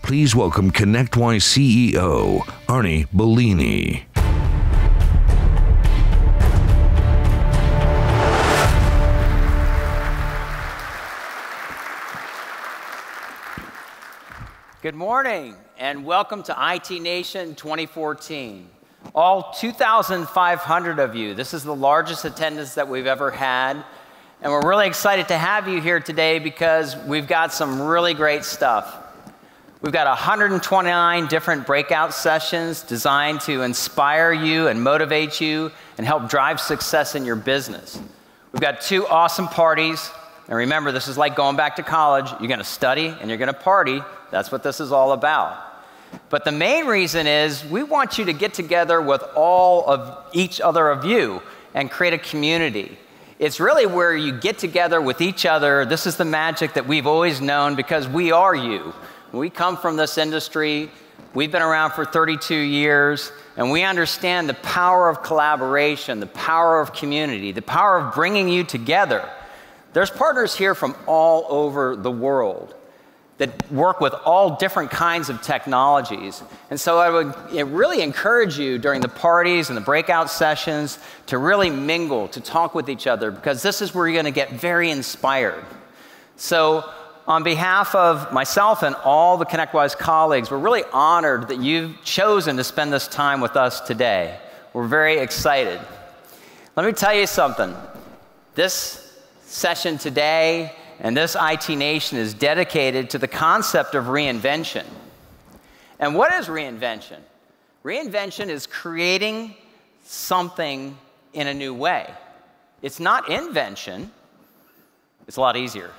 Please welcome ConnectWise CEO, Arnie Bellini. Good morning, and welcome to IT Nation 2014. All 2,500 of you, this is the largest attendance that we've ever had, and we're really excited to have you here today because we've got some really great stuff. We've got 129 different breakout sessions designed to inspire you and motivate you and help drive success in your business. We've got 2 awesome parties, and remember, this is like going back to college. You're going to study and you're going to party. That's what this is all about. But the main reason is we want you to get together with all of each other of you and create a community. It's really where you get together with each other. This is the magic that we've always known because we are you. We come from this industry. We've been around for 32 years, and we understand the power of collaboration, the power of community, the power of bringing you together. There's partners here from all over the world that work with all different kinds of technologies. And so I would really encourage you during the parties and the breakout sessions to really mingle, to talk with each other, because this is where you're going to get very inspired. So on behalf of myself and all the ConnectWise colleagues, we're really honored that you've chosen to spend this time with us today. We're very excited. Let me tell you something. This session today and this IT Nation is dedicated to the concept of reinvention. And what is reinvention? Reinvention is creating something in a new way. It's not invention. It's a lot easier.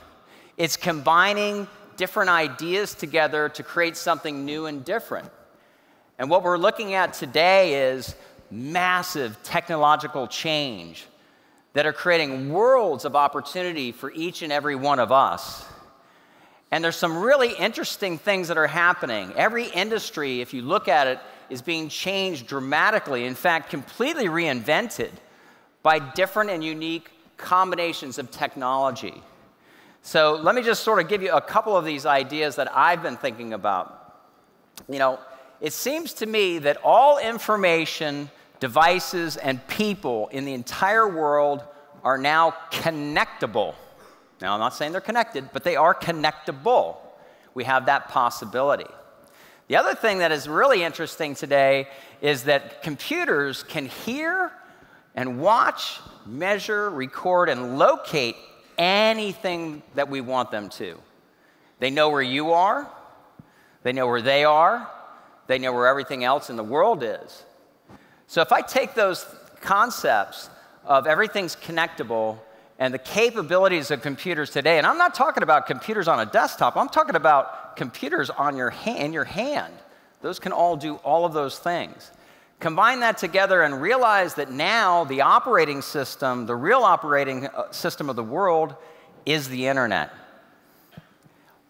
It's combining different ideas together to create something new and different. And what we're looking at today is massive technological change that are creating worlds of opportunity for each and every one of us. And there's some really interesting things that are happening. Every industry, if you look at it, is being changed dramatically, in fact, completely reinvented by different and unique combinations of technology. So let me just sort of give you a couple of these ideas that I've been thinking about. You know, it seems to me that all information, devices, and people in the entire world are now connectable. Now, I'm not saying they're connected, but they are connectable. We have that possibility. The other thing that is really interesting today is that computers can hear and watch, measure, record, and locate anything that we want them to. They know where you are. They know where they are. They know where everything else in the world is. So if I take those concepts of everything's connectable and the capabilities of computers today, and I'm not talking about computers on a desktop, I'm talking about computers on in your hand. Those can all do all of those things. Combine that together and realize that now the operating system, the real operating system of the world is the internet.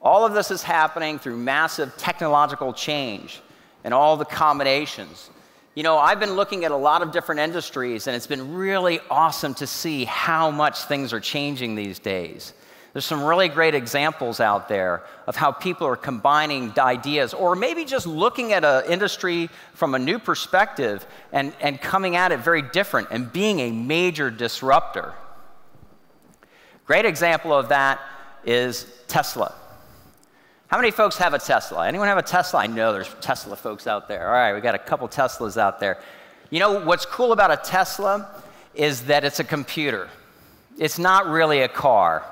All of this is happening through massive technological change and all the combinations. You know, I've been looking at a lot of different industries, and it's been really awesome to see how much things are changing these days. There's some really great examples out there of how people are combining ideas, or maybe just looking at an industry from a new perspective and coming at it very different and being a major disruptor. Great example of that is Tesla. How many folks have a Tesla? Anyone have a Tesla? I know there's Tesla folks out there. All right, we got a couple Teslas out there. You know, what's cool about a Tesla is that it's a computer. It's not really a car.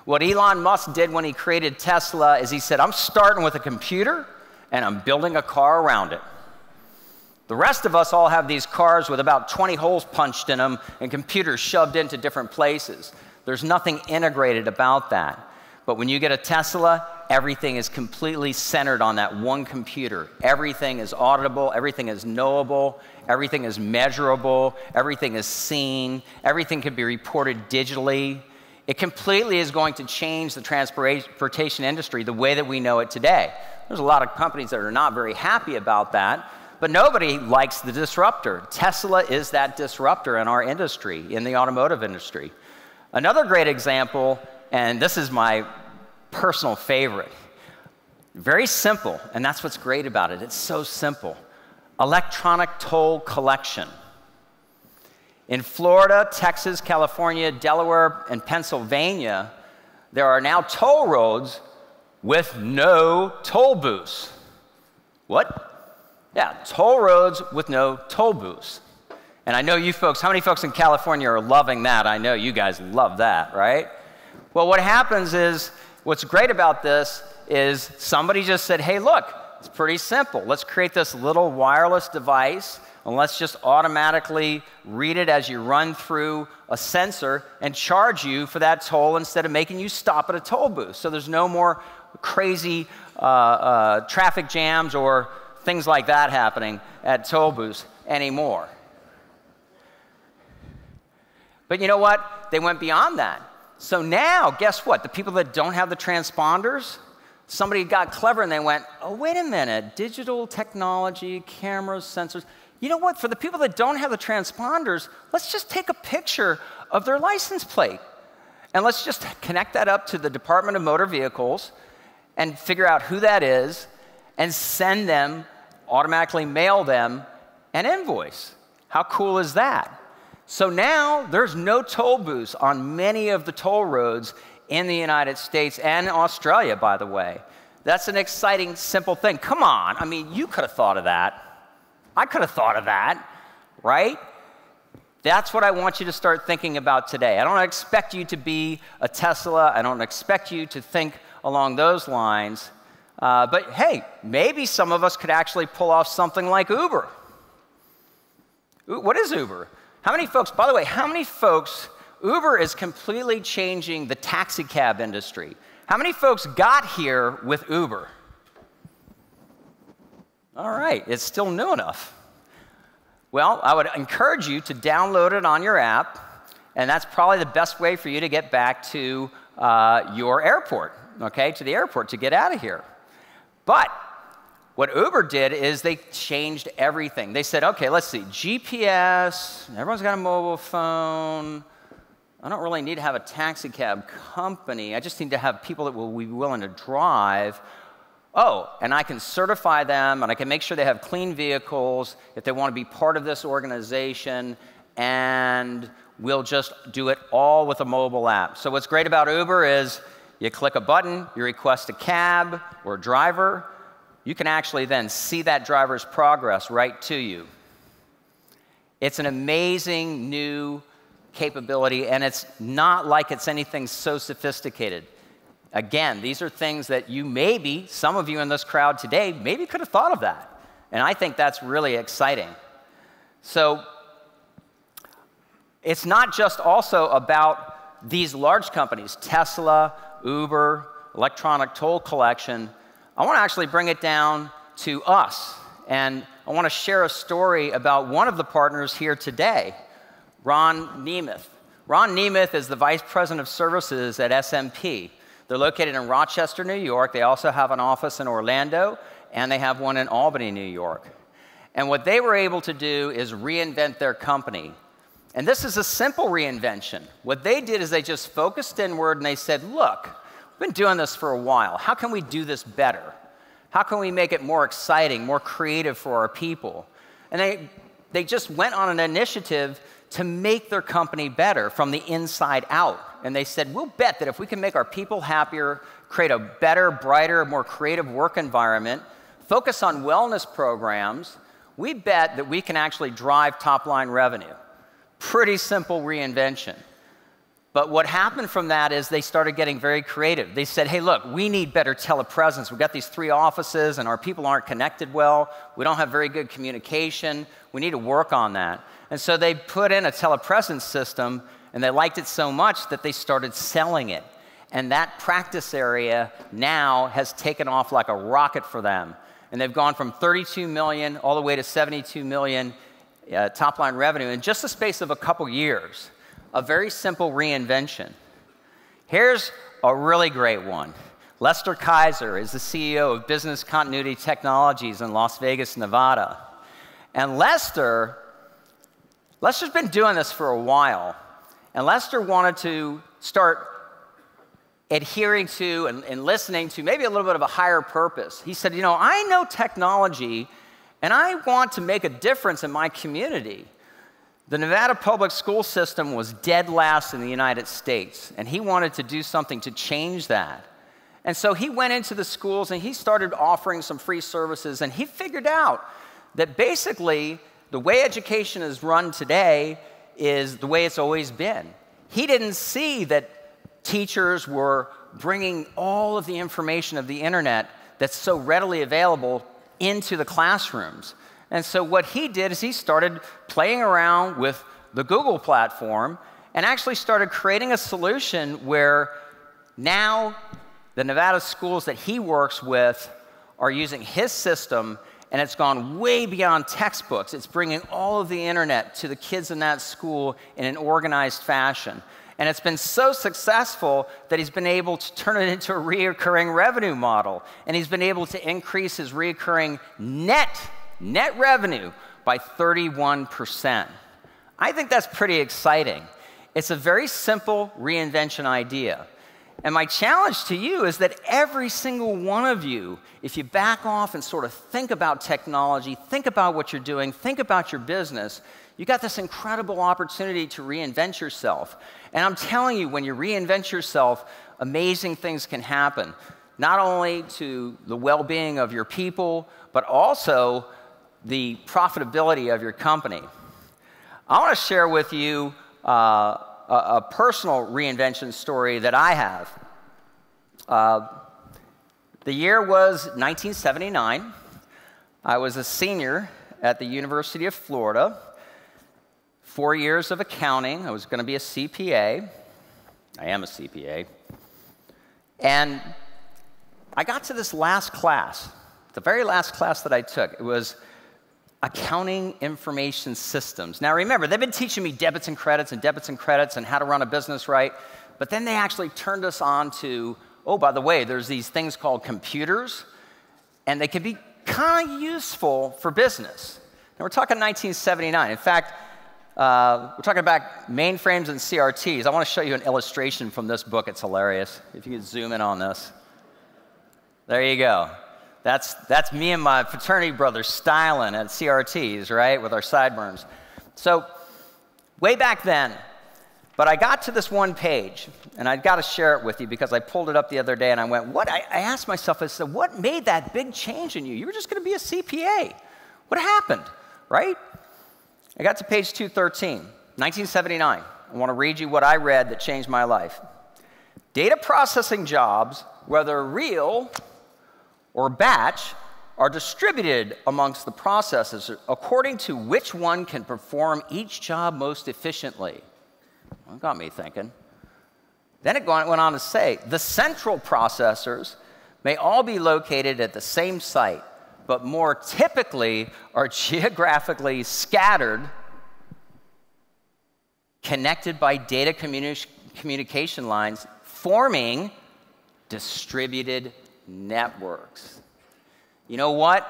What Elon Musk did when he created Tesla is he said, I'm starting with a computer, and I'm building a car around it. The rest of us all have these cars with about 20 holes punched in them and computers shoved into different places. There's nothing integrated about that. But when you get a Tesla, everything is completely centered on that one computer. Everything is auditable, everything is knowable, everything is measurable, everything is seen, everything can be reported digitally. It completely is going to change the transportation industry the way that we know it today. There's a lot of companies that are not very happy about that, but nobody likes the disruptor. Tesla is that disruptor in our industry, in the automotive industry. Another great example, and this is my personal favorite, Very simple, and that's what's great about it. It's so simple. Electronic toll collection. In Florida, Texas, California, Delaware, and Pennsylvania, there are now toll roads with no toll booths. What? Yeah, toll roads with no toll booths. And I know you folks, how many folks in California are loving that? I know you guys love that, right? Well, what happens is, what's great about this is somebody just said, hey, look, it's pretty simple. Let's create this little wireless device, and let's just automatically read it as you run through a sensor and charge you for that toll instead of making you stop at a toll booth. So there's no more crazy traffic jams or things like that happening at toll booths anymore. But you know what? They went beyond that. So now, guess what? The people that don't have the transponders, somebody got clever and they went, oh, wait a minute, digital technology, cameras, sensors. You know what? For the people that don't have the transponders, let's just take a picture of their license plate. And let's just connect that up to the Department of Motor Vehicles and figure out who that is and send them, automatically mail them an invoice. How cool is that? So now there's no toll booths on many of the toll roads in the United States and Australia, by the way. That's an exciting, simple thing. Come on, I mean, you could have thought of that. I could have thought of that, right? That's what I want you to start thinking about today. I don't expect you to be a Tesla. I don't expect you to think along those lines. But hey, maybe some of us could actually pull off something like Uber. What is Uber? How many folks, by the way, how many folks, Uber is completely changing the taxi cab industry. How many folks got here with Uber? All right, it's still new enough. Well, I would encourage you to download it on your app, and that's probably the best way for you to get back to your airport, okay, to the airport to get out of here. But what Uber did is they changed everything. They said, okay, let's see, GPS, everyone's got a mobile phone. I don't really need to have a taxi cab company. I just need to have people that will be willing to drive. Oh, and I can certify them, and I can make sure they have clean vehicles if they want to be part of this organization, and we'll just do it all with a mobile app. So what's great about Uber is you click a button, you request a cab or a driver. You can actually then see that driver's progress right to you. It's an amazing new capability, and it's not like it's anything so sophisticated. Again, these are things that you maybe, some of you in this crowd today, maybe could have thought of that. And I think that's really exciting. So it's not just also about these large companies, Tesla, Uber, electronic toll collection. I want to actually bring it down to us, and I want to share a story about one of the partners here today, Ron Nemeth. Ron Nemeth is the Vice President of Services at SMP. They're located in Rochester, New York. They also have an office in Orlando, and they have one in Albany, New York. And what they were able to do is reinvent their company. And this is a simple reinvention. What they did is they just focused inward, and they said, look, we've been doing this for a while. How can we do this better? How can we make it more exciting, more creative for our people? And they just went on an initiative to make their company better from the inside out. And they said, we'll bet that if we can make our people happier, create a better, brighter, more creative work environment, focus on wellness programs, we bet that we can actually drive top-line revenue. Pretty simple reinvention. But what happened from that is they started getting very creative. They said, hey, look, we need better telepresence. We've got these 3 offices, and our people aren't connected well. We don't have very good communication. We need to work on that. And so they put in a telepresence system, and they liked it so much that they started selling it. And that practice area now has taken off like a rocket for them. And they've gone from 32 million all the way to 72 million top-line revenue in just the space of a couple years. A very simple reinvention. Here's a really great one. Lester KEIZER is the CEO of Business Continuity Technologies in Las Vegas, Nevada. And Lester's been doing this for a while. And Lester wanted to start adhering to and listening to maybe a little bit of a higher purpose. He said, I know technology, and I want to make a difference in my community. The Nevada public school system was dead last in the United States, and he wanted to do something to change that. And so he went into the schools, and he started offering some free services, and he figured out that basically the way education is run today is the way it's always been. He didn't see that teachers were bringing all of the information of the internet that's so readily available into the classrooms. And so what he did is he started playing around with the Google platform and actually started creating a solution where now the Nevada schools that he works with are using his system, and it's gone way beyond textbooks. It's bringing all of the internet to the kids in that school in an organized fashion. And it's been so successful that he's been able to turn it into a recurring revenue model. And he's been able to increase his recurring net revenue by 31%. I think that's pretty exciting. It's a very simple reinvention idea. And my challenge to you is that every single one of you, if you back off and sort of think about technology, think about what you're doing, think about your business, you got this incredible opportunity to reinvent yourself. And I'm telling you, when you reinvent yourself, amazing things can happen, not only to the well-being of your people, but also the profitability of your company. I want to share with you a personal reinvention story that I have. The year was 1979. I was a senior at the University of Florida. 4 years of accounting. I was going to be a CPA. I am a CPA. And I got to this last class, the very last class that I took. It was Accounting Information Systems. Now remember, they've been teaching me debits and credits and how to run a business right, but then they actually turned us on to, oh, by the way, there's these things called computers, and they can be kind of useful for business. Now we're talking 1979. In fact, we're talking about mainframes and CRTs. I want to show you an illustration from this book. It's hilarious. If you could zoom in on this. There you go. That's me and my fraternity brothers styling at CRTs, right, with our sideburns. So way back then, but I got to this one page, and I've got to share it with you because I pulled it up the other day, and I went, what? I asked myself, I said, what made that big change in you? You were just going to be a CPA. What happened, right? I got to page 213, 1979. I want to read you what I read that changed my life. Data processing jobs, whether real or batch, are distributed amongst the processors according to which one can perform each job most efficiently. Well, that got me thinking. Then it went on to say, the central processors may all be located at the same site, but more typically are geographically scattered, connected by data communication lines, forming distributed networks. You know what?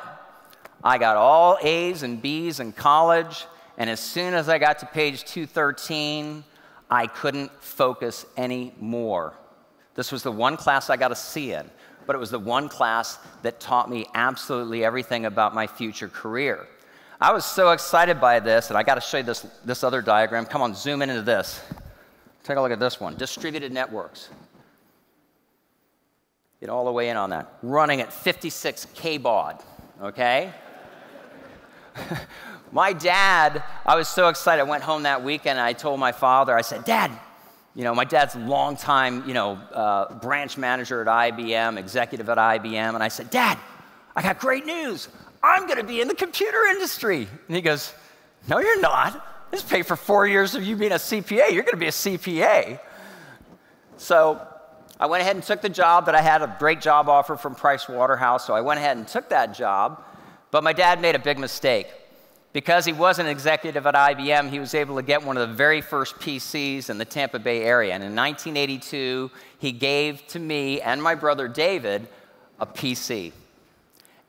I got all A's and B's in college, and as soon as I got to page 213, I couldn't focus anymore. This was the one class I got a C in, but it was the one class that taught me absolutely everything about my future career. I was so excited by this, and I got to show you this other diagram. Come on, zoom in into this. Take a look at this one, distributed networks. Get all the way in on that. Running at 56 kbaud, okay? My dad, I was so excited. I went home that weekend, and I told my father, I said, Dad, my dad's a longtime, branch manager at IBM, executive at IBM, and I said, Dad, I got great news. I'm going to be in the computer industry. And he goes, no, you're not. This paid for 4 years of you being a CPA. You're going to be a CPA. So I went ahead and took the job that I had a great job offer from Price Waterhouse, so I went ahead and took that job. But my dad made a big mistake. Because he was an executive at IBM, he was able to get one of the very first PCs in the Tampa Bay area. And in 1982, he gave to me and my brother David a PC.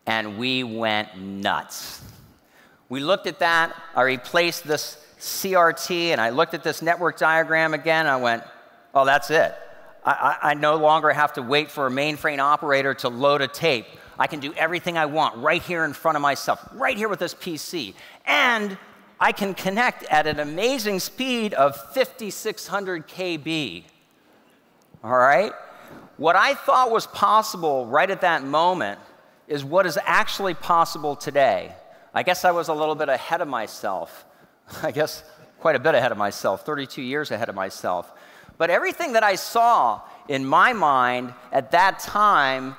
And we went nuts. We looked at that. I replaced this CRT, and I looked at this network diagram again, and I went, oh, that's it. I no longer have to wait for a mainframe operator to load a tape. I can do everything I want right here in front of myself, right here with this PC. And I can connect at an amazing speed of 5,600 KB. All right? What I thought was possible right at that moment is what is actually possible today. I guess I was a little bit ahead of myself. I guess quite a bit ahead of myself, 32 years ahead of myself. But everything that I saw in my mind at that time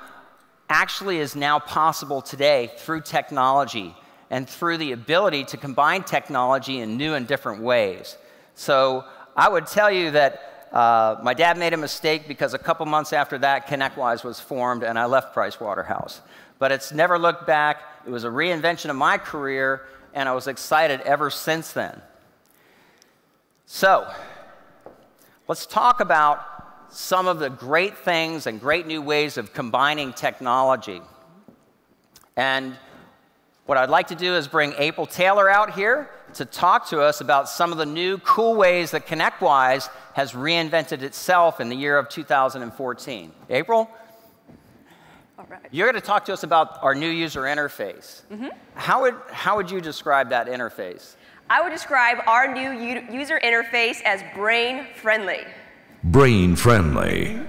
actually is now possible today through technology and through the ability to combine technology in new and different ways. So I would tell you that my dad made a mistake because a couple months after that, ConnectWise was formed and I left Pricewaterhouse. But it's never looked back. It was a reinvention of my career, and I was excited ever since then. So let's talk about some of the great things and great new ways of combining technology. And what I'd like to do is bring April Taylor out here to talk to us about some of the new cool ways that ConnectWise has reinvented itself in the year of 2014. April? All right. You're going to talk to us about our new user interface. Mm-hmm. How would you describe that interface? I would describe our new user interface as brain-friendly. Brain-friendly.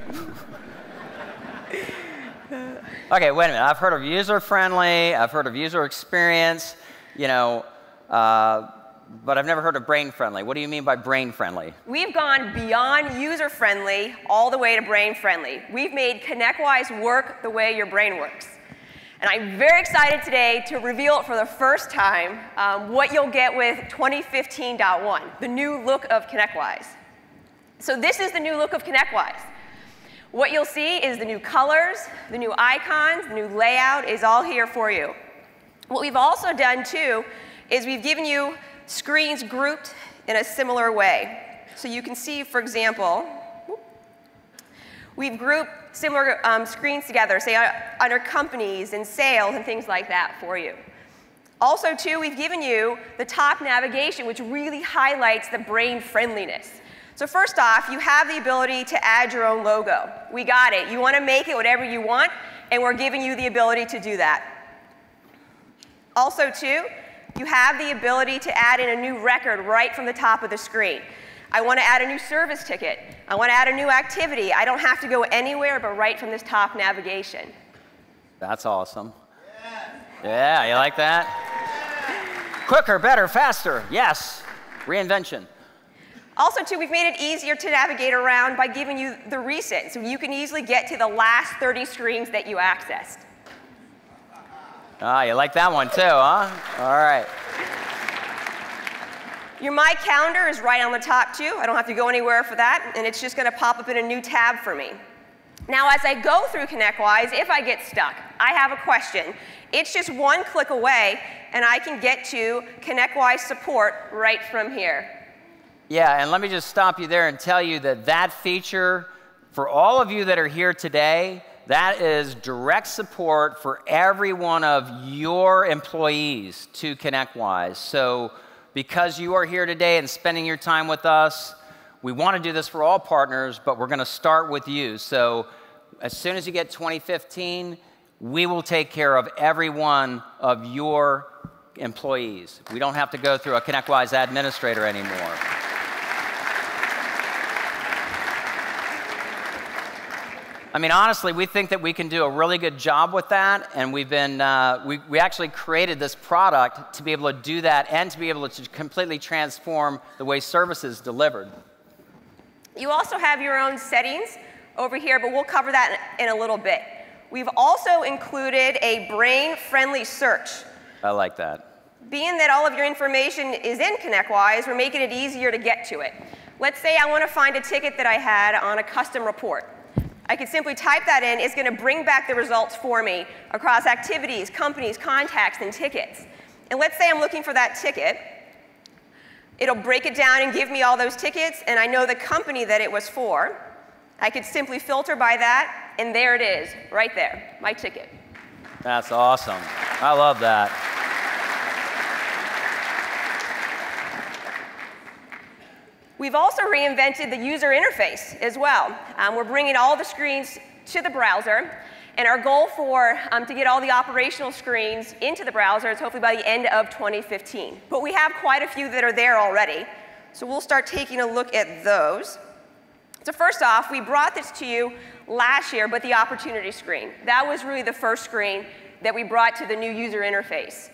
Okay, wait a minute. I've heard of user-friendly. I've heard of user experience, you know, but I've never heard of brain-friendly. What do you mean by brain-friendly? We've gone beyond user-friendly all the way to brain-friendly. We've made ConnectWise work the way your brain works. And I'm very excited today to reveal it for the first time, what you'll get with 2015.1, the new look of ConnectWise. So this is the new look of ConnectWise. What you'll see is the new colors, the new icons, the new layout is all here for you. What we've also done, too, is we've given you screens grouped in a similar way. So you can see, for example, we've grouped similar screens together, say under companies and sales and things like that for you. Also, too, we've given you the top navigation, which really highlights the brain friendliness. So first off, you have the ability to add your own logo. We got it. You want to make it whatever you want, and we're giving you the ability to do that. Also, too, you have the ability to add in a new record right from the top of the screen. I want to add a new service ticket. I want to add a new activity. I don't have to go anywhere but right from this top navigation. That's awesome. Yeah, you like that? Quicker, better, faster. Yes. Reinvention. Also, too, we've made it easier to navigate around by giving you the recent, so you can easily get to the last 30 screens that you accessed. Ah, you like that one too, huh? All right. Your My Calendar is right on the top, too. I don't have to go anywhere for that, and it's just going to pop up in a new tab for me. Now, as I go through ConnectWise, if I get stuck, I have a question. It's just one click away, and I can get to ConnectWise support right from here. Yeah, and let me just stop you there and tell you that that feature, for all of you that are here today, that is direct support for every one of your employees to ConnectWise. So because you are here today and spending your time with us, we want to do this for all partners, but we're going to start with you. So as soon as you get 2015, we will take care of every one of your employees. We don't have to go through a ConnectWise administrator anymore. I mean, honestly, we think that we can do a really good job with that, and we've been, we actually created this product to be able to do that and to be able to completely transform the way service is delivered. You also have your own settings over here, but we'll cover that in a little bit. We've also included a brain-friendly search. I like that. Being that all of your information is in ConnectWise, we're making it easier to get to it. Let's say I want to find a ticket that I had on a custom report. I can simply type that in. It's going to bring back the results for me across activities, companies, contacts, and tickets. And let's say I'm looking for that ticket. It'll break it down and give me all those tickets, and I know the company that it was for. I could simply filter by that, and there it is, right there, my ticket. That's awesome. I love that. We've also reinvented the user interface as well. We're bringing all the screens to the browser, and our goal to get all the operational screens into the browser is hopefully by the end of 2015. But we have quite a few that are there already, so we'll start taking a look at those. So first off, we brought this to you last year, but the opportunity screen. That was really the first screen that we brought to the new user interface.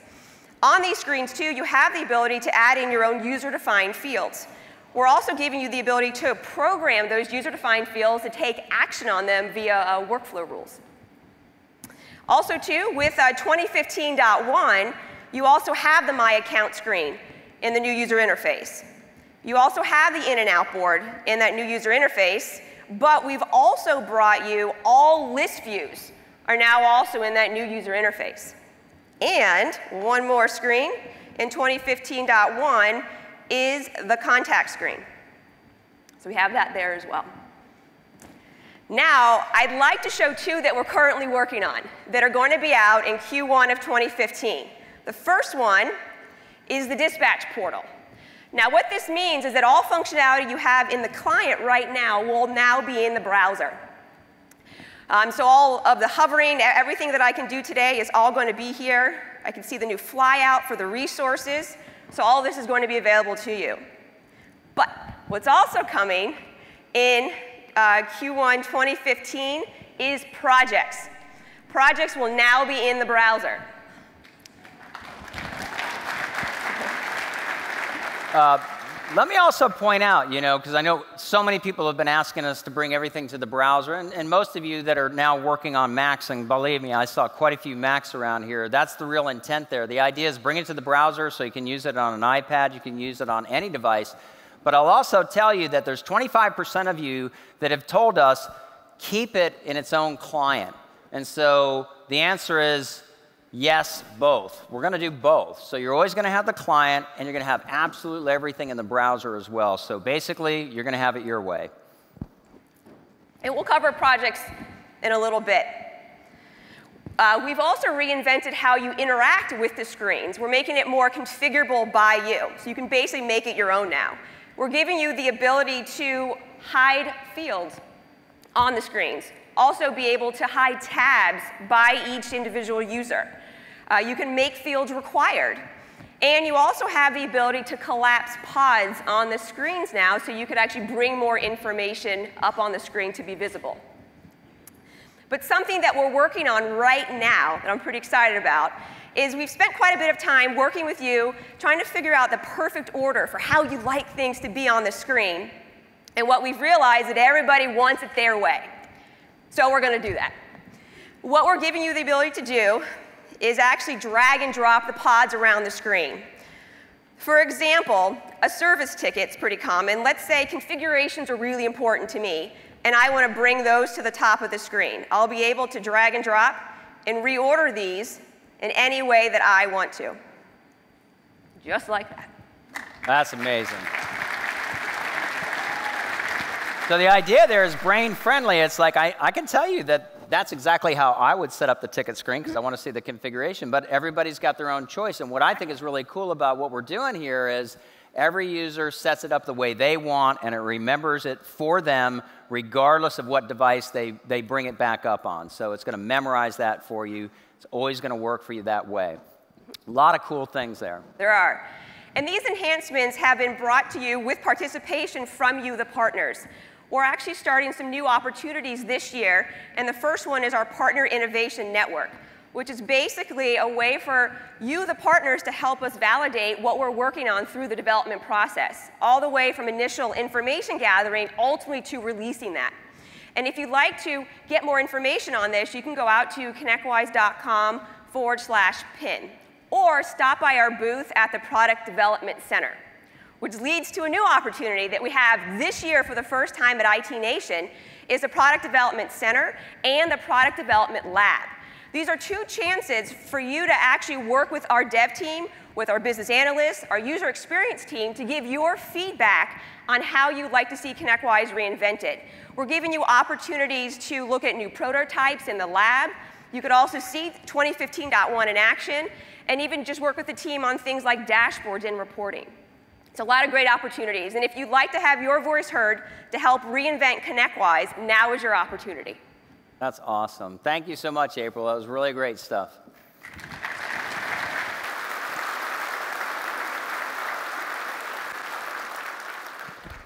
On these screens, too, you have the ability to add in your own user-defined fields. We're also giving you the ability to program those user-defined fields to take action on them via workflow rules. Also, too, with 2015.1, you also have the My Account screen in the new user interface. You also have the in and out board in that new user interface, but we've also brought you all list views are now also in that new user interface. And one more screen in 2015.1 is the contact screen. So we have that there as well. Now, I'd like to show two that we're currently working on that are going to be out in Q1 of 2015. The first one is the dispatch portal. Now, what this means is that all functionality you have in the client right now will now be in the browser. So all of the hovering, everything that I can do today is all going to be here. I can see the new flyout for the resources. So all of this is going to be available to you. But what's also coming in Q1 2015 is projects. Projects will now be in the browser. Let me also point out, because I know so many people have been asking us to bring everything to the browser, and most of you that are now working on Macs, and believe me, I saw quite a few Macs around here. That's the real intent there. The idea is bring it to the browser so you can use it on an iPad, you can use it on any device. But I'll also tell you that there's 25% of you that have told us, keep it in its own client. And so the answer is, yes, both. We're going to do both. So you're always going to have the client, and you're going to have absolutely everything in the browser as well. So basically, you're going to have it your way. And we'll cover projects in a little bit. We've also reinvented how you interact with the screens. We're making it more configurable by you. So you can basically make it your own now. We're giving you the ability to hide fields on the screens. Also be able to hide tabs by each individual user. You can make fields required. And you also have the ability to collapse pods on the screens now, so you could actually bring more information up on the screen to be visible. But something that we're working on right now that I'm pretty excited about is we've spent quite a bit of time working with you, trying to figure out the perfect order for how you like things to be on the screen. And what we've realized is that everybody wants it their way. So we're going to do that. What we're giving you the ability to do is actually drag and drop the pods around the screen. For example, a service ticket's pretty common. Let's say configurations are really important to me, and I want to bring those to the top of the screen. I'll be able to drag and drop and reorder these in any way that I want to. Just like that. That's amazing. So the idea there is brain-friendly. It's like I can tell you that that's exactly how I would set up the ticket screen because I want to see the configuration, but everybody's got their own choice. And what I think is really cool about what we're doing here is every user sets it up the way they want, and it remembers it for them regardless of what device they bring it back up on. So it's going to memorize that for you. It's always going to work for you that way. A lot of cool things there. There are. And these enhancements have been brought to you with participation from you, the partners. We're actually starting some new opportunities this year, and the first one is our Partner Innovation Network, which is basically a way for you, the partners, to help us validate what we're working on through the development process, all the way from initial information gathering ultimately to releasing that. And if you'd like to get more information on this, you can go out to connectwise.com/pin, or stop by our booth at the Product Development Center, which leads to a new opportunity that we have this year for the first time at IT Nation, is the Product Development Center and the Product Development Lab. These are two chances for you to actually work with our dev team, with our business analysts, our user experience team, to give your feedback on how you'd like to see ConnectWise reinvented. We're giving you opportunities to look at new prototypes in the lab. You could also see 2015.1 in action, and even just work with the team on things like dashboards and reporting. It's a lot of great opportunities. And if you'd like to have your voice heard to help reinvent ConnectWise, now is your opportunity. That's awesome. Thank you so much, April. That was really great stuff.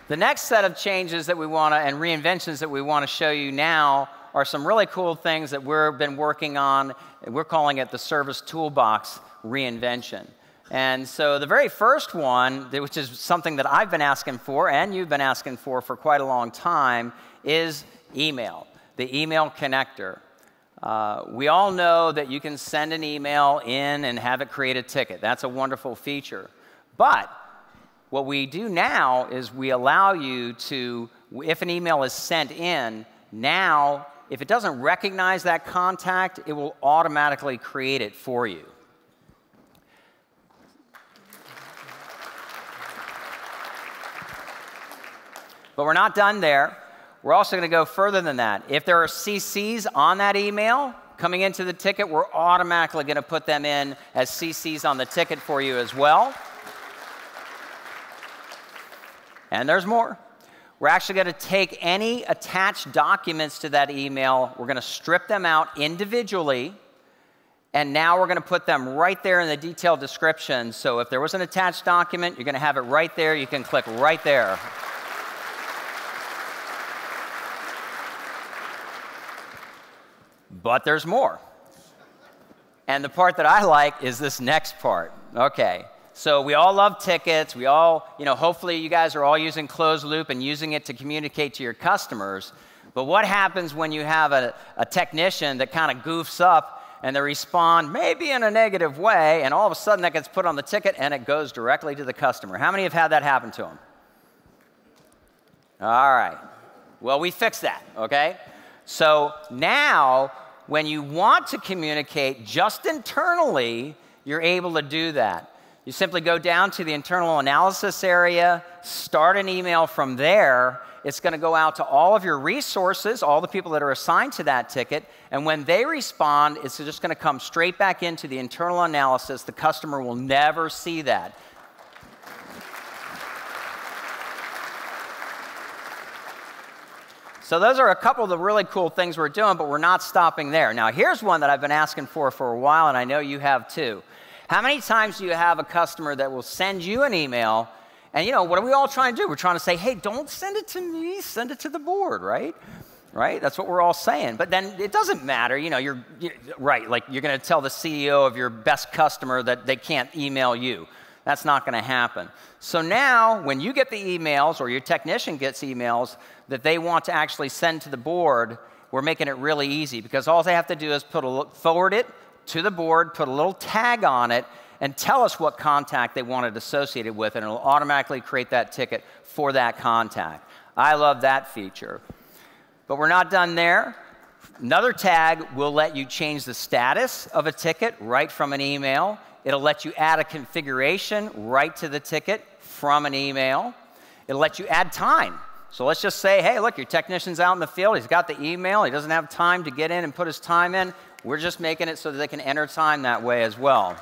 The next set of changes that we want to, and reinventions that we want to show you now, are some really cool things that we've been working on. We're calling it the Service Toolbox Reinvention. And so the very first one, which is something that I've been asking for, and you've been asking for quite a long time, is email, the email connector. We all know that you can send an email in and have it create a ticket. That's a wonderful feature. But what we do now is we allow you to, if an email is sent in, now, if it doesn't recognize that contact, it will automatically create it for you. But we're not done there. We're also going to go further than that. If there are CCs on that email coming into the ticket, we're automatically going to put them in as CCs on the ticket for you as well. And there's more. We're actually going to take any attached documents to that email, we're going to strip them out individually, and now we're going to put them right there in the detailed description. So if there was an attached document, you're going to have it right there. You can click right there. But there's more. And the part that I like is this next part. Okay. So we all love tickets. We all, hopefully you guys are all using closed loop and using it to communicate to your customers. But what happens when you have a technician that kind of goofs up and they respond maybe in a negative way, and all of a sudden that gets put on the ticket and it goes directly to the customer? How many have had that happen to them? All right. Well, we fixed that, okay? So now, when you want to communicate just internally, you're able to do that. You simply go down to the internal analysis area, start an email from there. It's going to go out to all of your resources, all the people that are assigned to that ticket, and when they respond, it's just going to come straight back into the internal analysis. The customer will never see that. So those are a couple of the really cool things we're doing, but we're not stopping there. Now, here's one that I've been asking for a while, and I know you have too. How many times do you have a customer that will send you an email, and what are we all trying to do? We're trying to say, hey, don't send it to me, send it to the board, right? Right? That's what we're all saying. But then it doesn't matter, you're right, like you're going to tell the CEO of your best customer that they can't email you. That's not going to happen. So now, when you get the emails, or your technician gets emails that they want to actually send to the board, we're making it really easy, because all they have to do is forward it to the board, put a little tag on it, and tell us what contact they want it associated with, and it'll automatically create that ticket for that contact. I love that feature. But we're not done there. Another tag will let you change the status of a ticket right from an email. It'll let you add a configuration right to the ticket from an email. It'll let you add time. So let's just say, hey, look, your technician's out in the field. He's got the email. He doesn't have time to get in and put his time in. We're just making it so that they can enter time that way as well.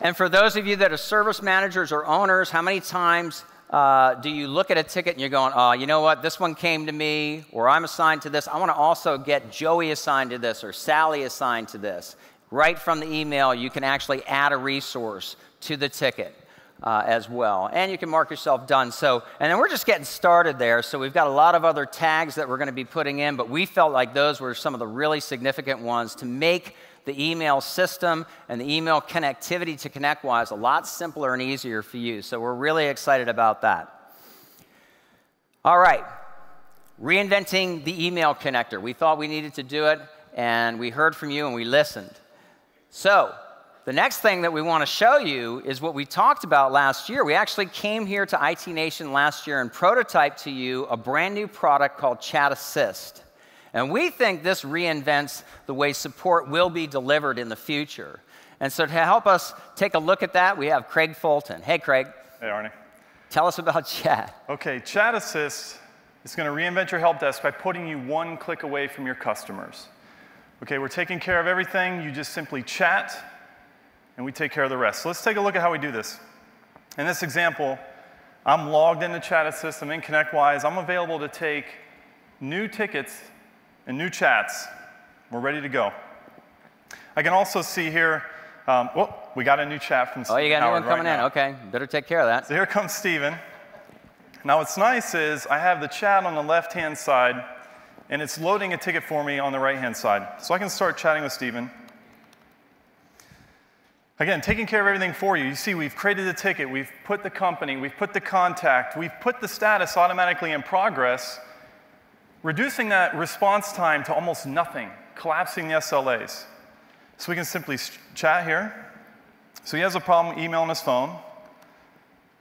And for those of you that are service managers or owners, how many times do you look at a ticket and you're going, oh, you know what, this one came to me, or I'm assigned to this. I want to also get Joey assigned to this, or Sally assigned to this. Right from the email, you can actually add a resource to the ticket as well. And you can mark yourself done. So, and then we're just getting started there. So we've got a lot of other tags that we're going to be putting in, but we felt like those were some of the really significant ones to make the email system and the email connectivity to ConnectWise a lot simpler and easier for you. So we're really excited about that. All right, reinventing the email connector. We thought we needed to do it, and we heard from you and we listened. So the next thing that we want to show you is what we talked about last year. We actually came here to IT Nation last year and prototyped to you a brand new product called Chat Assist. And we think this reinvents the way support will be delivered in the future. And so to help us take a look at that, we have Craig Fulton. Hey, Craig. Hey, Arnie. Tell us about Chat. Okay, Chat Assist is going to reinvent your help desk by putting you one click away from your customers. Okay, we're taking care of everything. You just simply chat and we take care of the rest. So let's take a look at how we do this. In this example, I'm logged into Chat Assist. I'm in ConnectWise. I'm available to take new tickets and new chats. We're ready to go. I can also see here, we got a new chat from Stephen. Oh, you got a new one coming in. OK, better take care of that. So here comes Stephen. Now what's nice is I have the chat on the left-hand side, and it's loading a ticket for me on the right-hand side. So I can start chatting with Stephen. Again, taking care of everything for you. You see, we've created the ticket, we've put the company, we've put the contact, we've put the status automatically in progress, reducing that response time to almost nothing, collapsing the SLAs. So we can simply chat here. So he has a problem emailing his phone.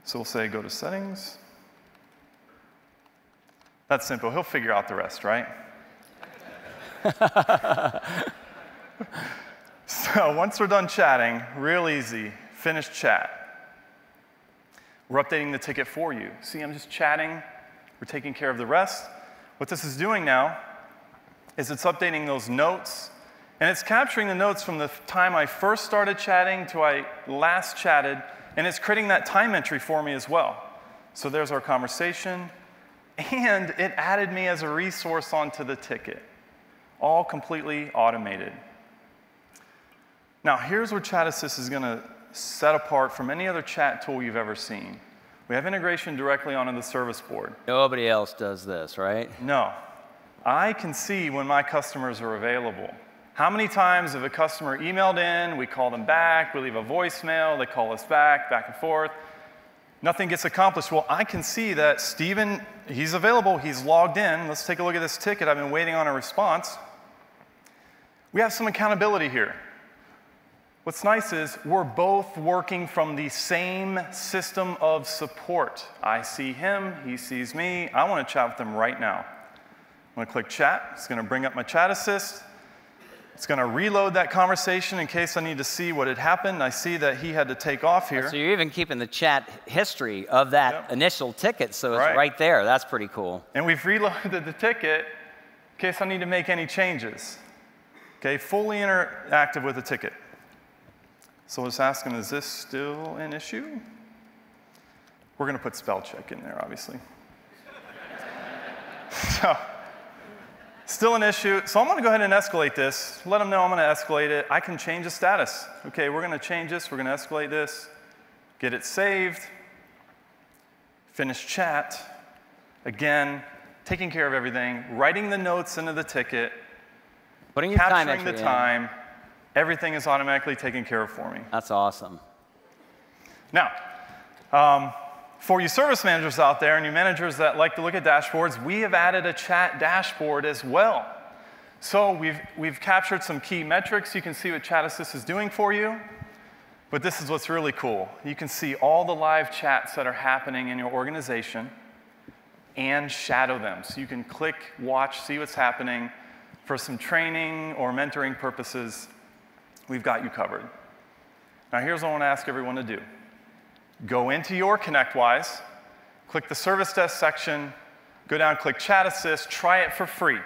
So we'll say, go to settings. That's simple. He'll figure out the rest, right? So once we're done chatting, real easy, finish chat. We're updating the ticket for you. See, I'm just chatting. We're taking care of the rest. What this is doing now is it's updating those notes, and it's capturing the notes from the time I first started chatting to I last chatted, and it's creating that time entry for me as well. So there's our conversation, and it added me as a resource onto the ticket, all completely automated. Now, here's where Chat Assist is going to set apart from any other chat tool you've ever seen. We have integration directly onto the service board. Nobody else does this, right? No. I can see when my customers are available. How many times have a customer emailed in, we call them back, we leave a voicemail, they call us back and forth. Nothing gets accomplished. Well, I can see that Stephen, he's available, he's logged in. Let's take a look at this ticket. I've been waiting on a response. We have some accountability here. What's nice is we're both working from the same system of support. I see him, he sees me. I want to chat with him right now. I'm going to click chat. It's going to bring up my Chat Assist. It's going to reload that conversation in case I need to see what had happened. I see that he had to take off here. So you're even keeping the chat history of that initial ticket, so it's right there. That's pretty cool. And we've reloaded the ticket in case I need to make any changes. Okay, fully interactive with the ticket. So it's asking, is this still an issue? We're going to put spell check in there, obviously. So, still an issue. So I'm going to go ahead and escalate this. Let them know I'm going to escalate it. I can change the status. Okay, we're going to change this. We're going to escalate this. Get it saved. Finish chat. Again, taking care of everything. Writing the notes into the ticket. Putting your capturing the time. Everything is automatically taken care of for me. That's awesome. Now, for you service managers out there and you managers that like to look at dashboards, we have added a chat dashboard as well. So we've captured some key metrics. You can see what Chat Assist is doing for you. But this is what's really cool. You can see all the live chats that are happening in your organization and shadow them. So you can click, watch, see what's happening. For some training or mentoring purposes, we've got you covered. Now here's what I want to ask everyone to do. Go into your ConnectWise, click the Service Desk section, go down, click Chat Assist, try it for free.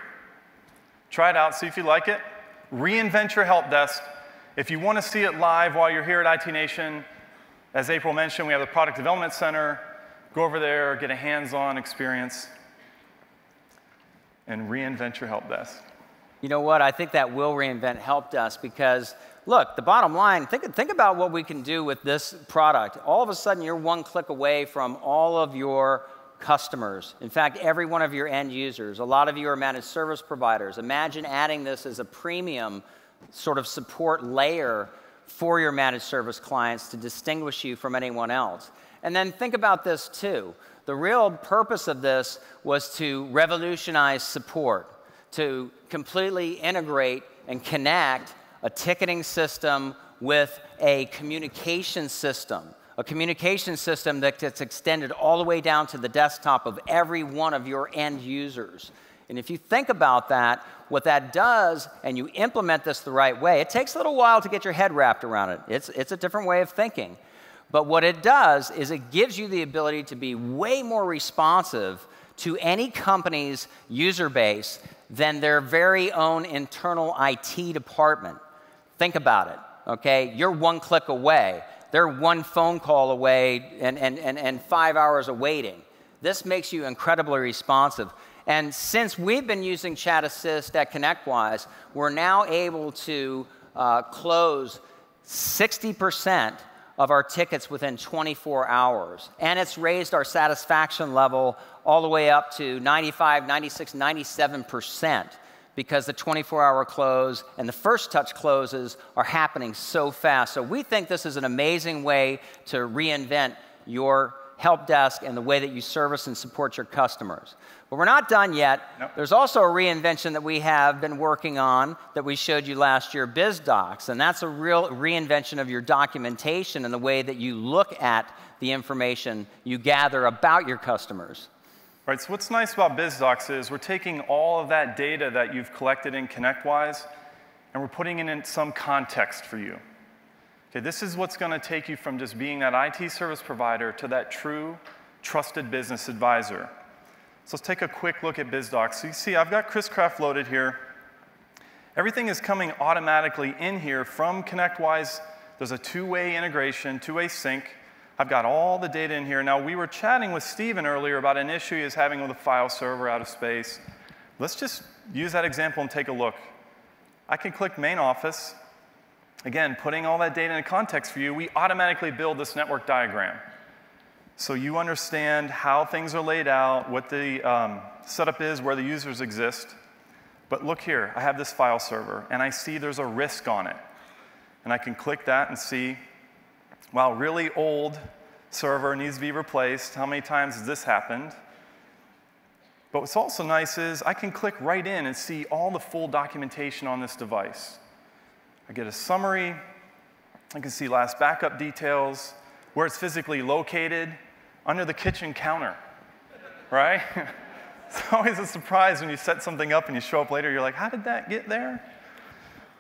Try it out, see if you like it. Reinvent your help desk. If you want to see it live while you're here at IT Nation, as April mentioned, we have the Product Development Center. Go over there, get a hands-on experience, and reinvent your help desk. You know what? I think that will reinvent help desk because, look, the bottom line, think about what we can do with this product. All of a sudden, you're one click away from all of your customers. In fact, every one of your end users. A lot of you are managed service providers. Imagine adding this as a premium sort of support layer for your managed service clients to distinguish you from anyone else. And then think about this, too. The real purpose of this was to revolutionize support, to completely integrate and connect a ticketing system with a communication system that gets extended all the way down to the desktop of every one of your end users. And if you think about that, what that does, and you implement this the right way, it takes a little while to get your head wrapped around it. It's a different way of thinking. But what it does is it gives you the ability to be way more responsive to any company's user base than their very own internal IT department. Think about it. okay, you're one click away. They're one phone call away and 5 hours of waiting. This makes you incredibly responsive. And since we've been using Chat Assist at ConnectWise, we're now able to close 60% of our tickets within 24 hours. And it's raised our satisfaction level all the way up to 95, 96, 97%, because the 24-hour close and the first touch closes are happening so fast. So we think this is an amazing way to reinvent your help desk and the way that you service and support your customers. But we're not done yet. Nope. There's also a reinvention that we have been working on that we showed you last year, BizDocs, and that's a real reinvention of your documentation and the way that you look at the information you gather about your customers. Right, so what's nice about BizDocs is we're taking all of that data that you've collected in ConnectWise and we're putting it in some context for you. Okay, this is what's going to take you from just being that IT service provider to that true, trusted business advisor. So let's take a quick look at BizDocs. So you see, I've got ChrisCraft loaded here. Everything is coming automatically in here from ConnectWise. There's a two-way integration, two-way sync. I've got all the data in here. Now, we were chatting with Steven earlier about an issue he was having with a file server out of space. Let's just use that example and take a look. I can click Main Office. Again, putting all that data in context for you, we automatically build this network diagram. So you understand how things are laid out, what the setup is, where the users exist. But look here, I have this file server, and I see there's a risk on it. And I can click that and see, wow, really old server needs to be replaced. How many times has this happened? But what's also nice is I can click right in and see all the full documentation on this device. I get a summary. I can see last backup details, where it's physically located, under the kitchen counter, right? It's always a surprise when you set something up and you show up later, you're like, how did that get there?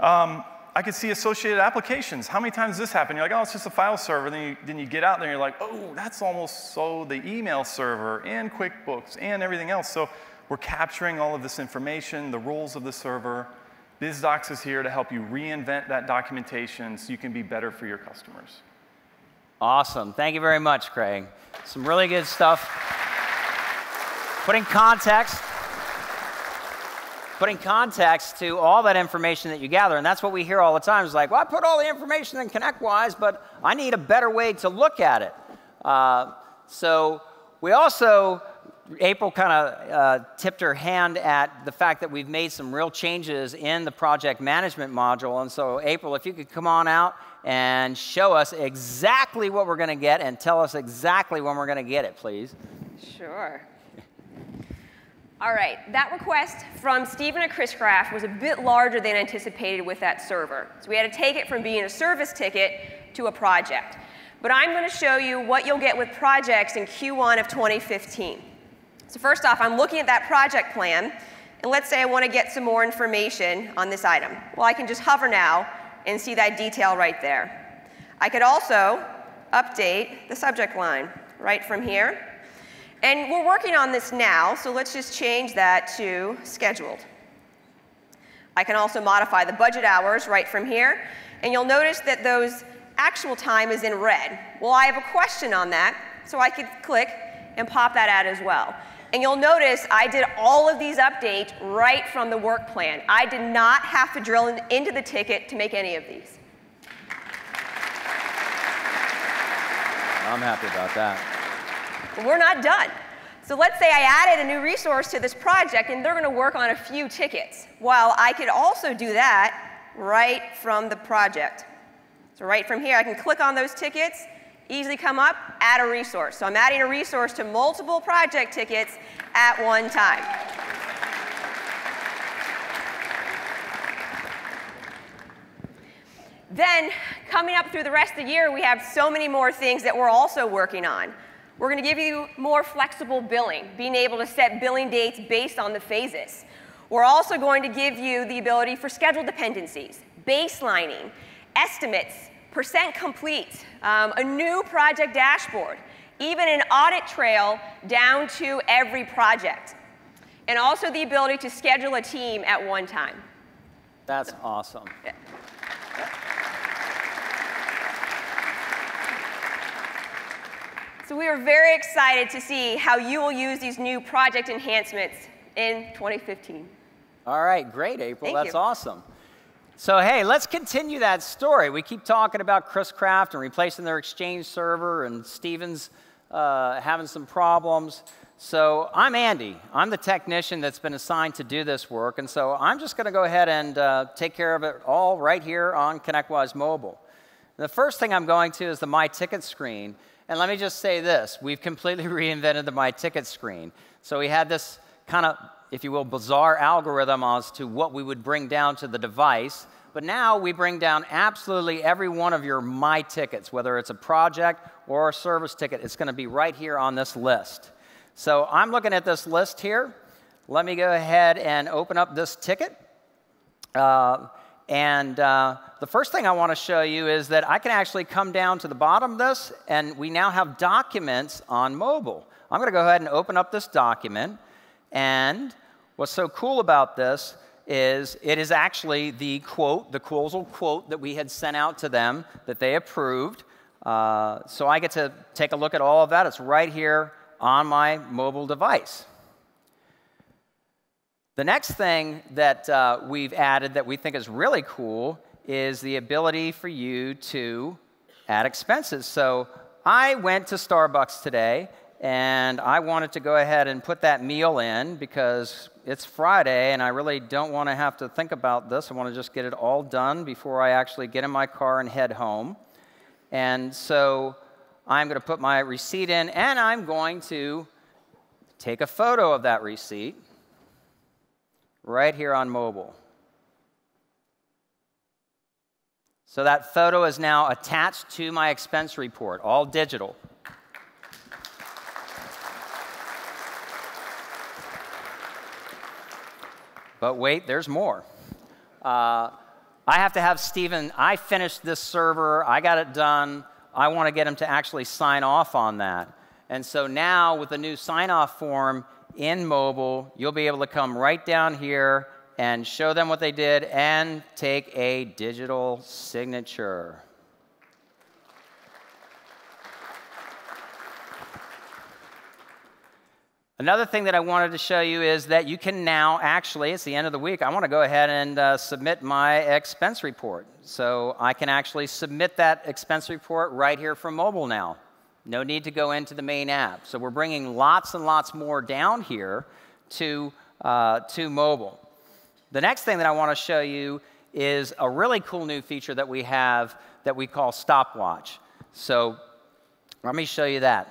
I could see associated applications. How many times does this happen? You're like, oh, it's just a file server. Then you get out there and you're like, oh, that's almost so the email server and QuickBooks and everything else. So we're capturing all of this information, the roles of the server. BizDocs is here to help you reinvent that documentation so you can be better for your customers. Awesome. Thank you very much, Craig. Some really good stuff. Putting context to all that information that you gather, and that's what we hear all the time. It's like, well, I put all the information in ConnectWise, but I need a better way to look at it. So we also, April kind of tipped her hand at the fact that we've made some real changes in the project management module. And so, April, if you could come on out and show us exactly what we're going to get and tell us exactly when we're going to get it, please. Sure. All right, that request from Steven at ChrisCraft was a bit larger than anticipated with that server. So we had to take it from being a service ticket to a project. But I'm going to show you what you'll get with projects in Q1 of 2015. So first off, I'm looking at that project plan, and let's say I want to get some more information on this item. Well, I can just hover now and see that detail right there. I could also update the subject line right from here. And we're working on this now, so let's just change that to scheduled. I can also modify the budget hours right from here, and you'll notice that those actual time is in red. Well, I have a question on that, so I could click and pop that out as well. And you'll notice I did all of these updates right from the work plan. I did not have to drill into the ticket to make any of these. I'm happy about that. But we're not done. So let's say I added a new resource to this project, and they're going to work on a few tickets. Well, I could also do that right from the project. So right from here, I can click on those tickets, easily come up, add a resource. So I'm adding a resource to multiple project tickets at one time. Then, coming up through the rest of the year, we have so many more things that we're also working on. We're going to give you more flexible billing, being able to set billing dates based on the phases. We're also going to give you the ability for schedule dependencies, baselining, estimates, percent complete, a new project dashboard, even an audit trail down to every project, and also the ability to schedule a team at one time. That's awesome. Yeah. So we are very excited to see how you will use these new project enhancements in 2015. All right, great, April. Thank That's you. awesome. So hey, let's continue that story. We keep talking about Chris Craft and replacing their Exchange server, and Steven's having some problems. So I'm Andy. I'm the technician that's been assigned to do this work, and so I'm just going to go ahead and take care of it all right here on ConnectWise Mobile. The first thing I'm going to is the My Ticket screen, and let me just say this. We've completely reinvented the My Ticket screen. So we had this kind of, if you will, bizarre algorithm as to what we would bring down to the device, but now we bring down absolutely every one of your My Tickets, whether it's a project or a service ticket. It's going to be right here on this list. So I'm looking at this list here. Let me go ahead and open up this ticket. The first thing I want to show you is that I can actually come down to the bottom of this, and we now have documents on mobile. I'm going to go ahead and open up this document. And what's so cool about this is it is actually the quote, the causal quote that we had sent out to them that they approved. So I get to take a look at all of that. It's right here on my mobile device. The next thing that we've added that we think is really cool is the ability for you to add expenses. So I went to Starbucks today, and I wanted to go ahead and put that meal in because it's Friday, and I really don't want to have to think about this. I want to just get it all done before I actually get in my car and head home. And so I'm going to put my receipt in, and I'm going to take a photo of that receipt right here on mobile. So that photo is now attached to my expense report, all digital. But wait, there's more. I have to have Steven, I finished this server, I got it done. I want to get him to actually sign off on that. And so now with the new sign-off form in mobile, you'll be able to come right down here and show them what they did and take a digital signature. Another thing that I wanted to show you is that you can now actually, it's the end of the week, I want to go ahead and submit my expense report. So I can actually submit that expense report right here from mobile now. No need to go into the main app. So we're bringing lots and lots more down here to mobile. The next thing that I want to show you is a really cool new feature that we have that we call Stopwatch. So let me show you that.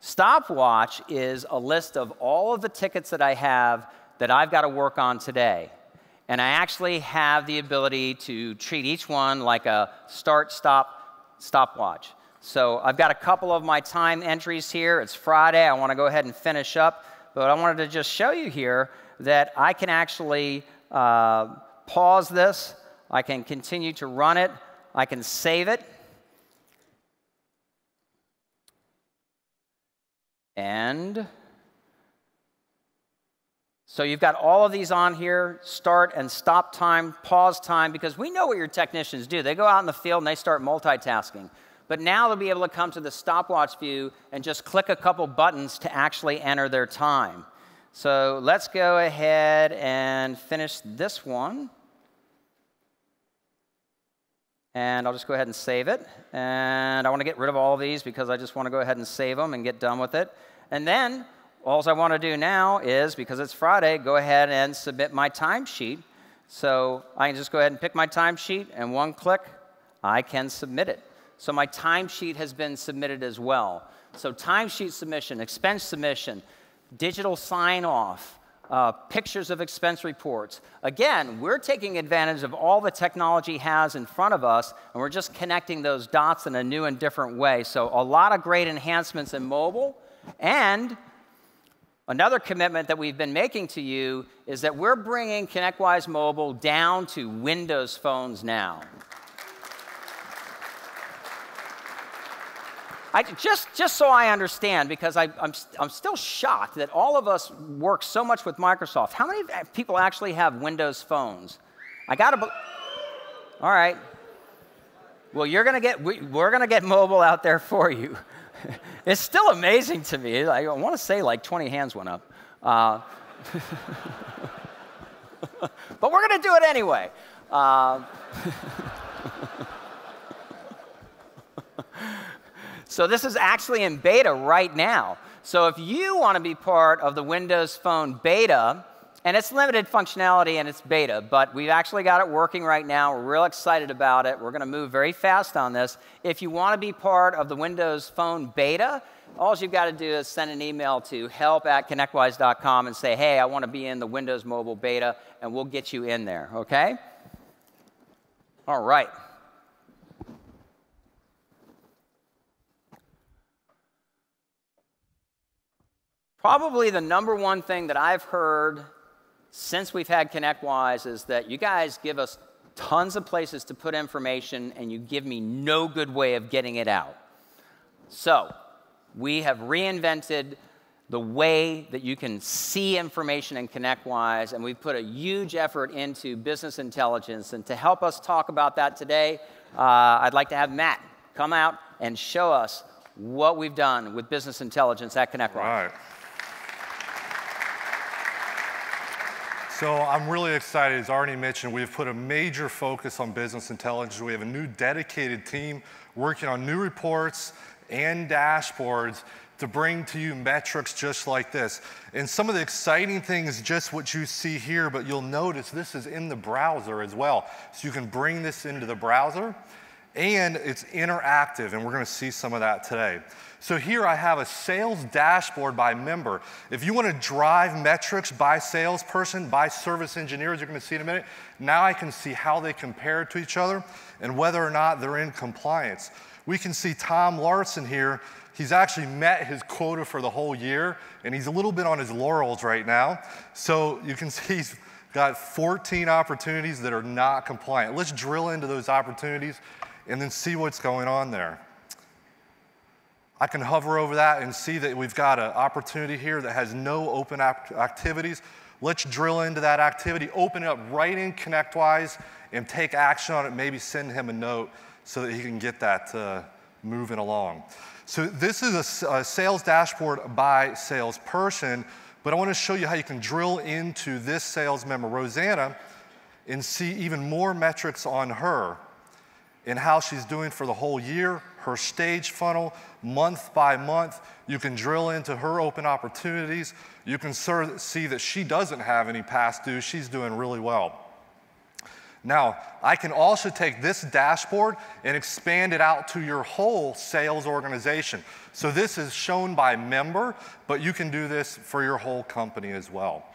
Stopwatch is a list of all of the tickets that I have that I've got to work on today. And I actually have the ability to treat each one like a stopwatch. So I've got a couple of my time entries here. It's Friday. I want to go ahead and finish up. But I wanted to just show you here that I can actually pause this. I can continue to run it. I can save it. And so you've got all of these on here, start and stop time, pause time, because we know what your technicians do. They go out in the field and they start multitasking. But now they'll be able to come to the stopwatch view and just click a couple buttons to actually enter their time. So let's go ahead and finish this one. And I'll just go ahead and save it. And I want to get rid of all of these because I just want to go ahead and save them and get done with it. And then all I want to do now is, because it's Friday, go ahead and submit my timesheet. So I can just go ahead and pick my timesheet, and one click, I can submit it. So my timesheet has been submitted as well. So timesheet submission, expense submission, digital sign-off, pictures of expense reports. Again, we're taking advantage of all the technology has in front of us, and we're just connecting those dots in a new and different way. So a lot of great enhancements in mobile. And another commitment that we've been making to you is that we're bringing ConnectWise Mobile down to Windows phones now. Just so I understand, because I'm still shocked that all of us work so much with Microsoft. How many people actually have Windows phones? I got to. All right. Well, we're going to get mobile out there for you. It's still amazing to me. I want to say like 20 hands went up. But we're going to do it anyway. So this is actually in beta right now. So if you want to be part of the Windows Phone beta, and it's limited functionality and it's beta, but we've actually got it working right now. We're real excited about it. We're going to move very fast on this. If you want to be part of the Windows Phone beta, all you've got to do is send an email to help@connectwise.com and say, hey, I want to be in the Windows Mobile beta, and we'll get you in there, okay? All right. Probably the #1 thing that I've heard since we've had ConnectWise is that you guys give us tons of places to put information, and you give me no good way of getting it out. So we have reinvented the way that you can see information in ConnectWise, and we've put a huge effort into business intelligence. And to help us talk about that today, I'd like to have Matt come out and show us what we've done with business intelligence at ConnectWise. Right. So I'm really excited. As Arnie mentioned, we've put a major focus on business intelligence. We have a new dedicated team working on new reports and dashboards to bring to you metrics just like this. And some of the exciting things, just what you see here, but you'll notice this is in the browser as well. So you can bring this into the browser, and it's interactive, and we're going to see some of that today. So here I have a sales dashboard by member. If you want to drive metrics by salesperson, by service engineers, you're going to see in a minute, now I can see how they compare to each other and whether or not they're in compliance. We can see Tom Larson here. He's actually met his quota for the whole year, and he's a little bit on his laurels right now. So you can see he's got 14 opportunities that are not compliant. Let's drill into those opportunities and then see what's going on there. I can hover over that and see that we've got an opportunity here that has no open activities. Let's drill into that activity, open it up right in ConnectWise, and take action on it, maybe send him a note so that he can get that moving along. So this is a sales dashboard by salesperson, but I want to show you how you can drill into this sales member, Rosanna, and see even more metrics on her and how she's doing for the whole year, her stage funnel, month by month. You can drill into her open opportunities. You can see that she doesn't have any past dues. She's doing really well. Now, I can also take this dashboard and expand it out to your whole sales organization. So this is shown by member, but you can do this for your whole company as well.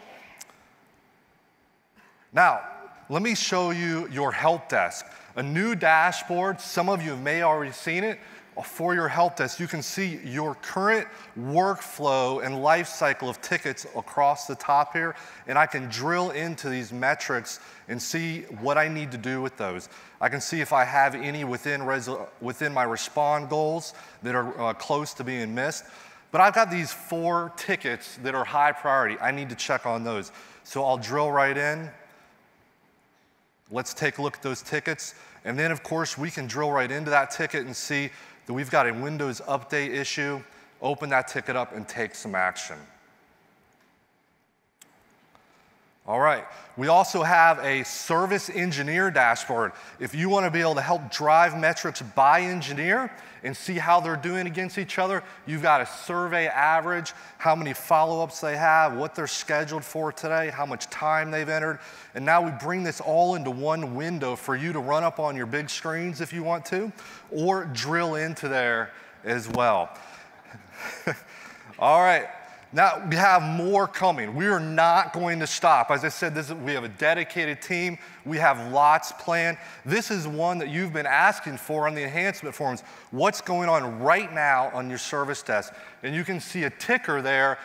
Now, let me show you your help desk. A new dashboard, some of you may already seen it, for your help desk. You can see your current workflow and life cycle of tickets across the top here, and I can drill into these metrics and see what I need to do with those. I can see if I have any within my respond goals that are close to being missed. But I've got these 4 tickets that are high priority. I need to check on those. So I'll drill right in. Let's take a look at those tickets. And then, of course, we can drill right into that ticket and see that we've got a Windows update issue, open that ticket up and take some action. All right, we also have a service engineer dashboard. If you want to be able to help drive metrics by engineer and see how they're doing against each other, you've got a survey average, how many follow-ups they have, what they're scheduled for today, how much time they've entered. And now we bring this all into one window for you to run up on your big screens if you want to, or drill into there as well. All right. Now, we have more coming. We are not going to stop. As I said, we have a dedicated team. We have lots planned. This is one that you've been asking for on the enhancement forums. What's going on right now on your service desk? And you can see a ticker there,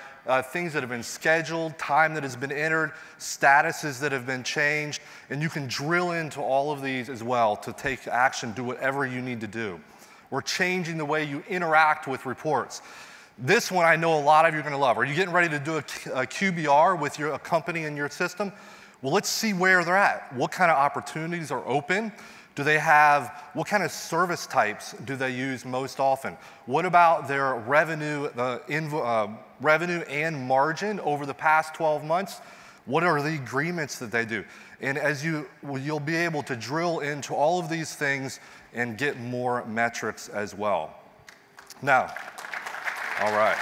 things that have been scheduled, time that has been entered, statuses that have been changed. And you can drill into all of these as well to take action, do whatever you need to do. We're changing the way you interact with reports. This one I know a lot of you are going to love. Are you getting ready to do a QBR with a company in your system? Well, let's see where they're at. What kind of opportunities are open? Do they have, what kind of service types do they use most often? What about their revenue, revenue and margin over the past 12 months? What are the agreements that they do? And as you'll be able to drill into all of these things and get more metrics as well. Now, all right.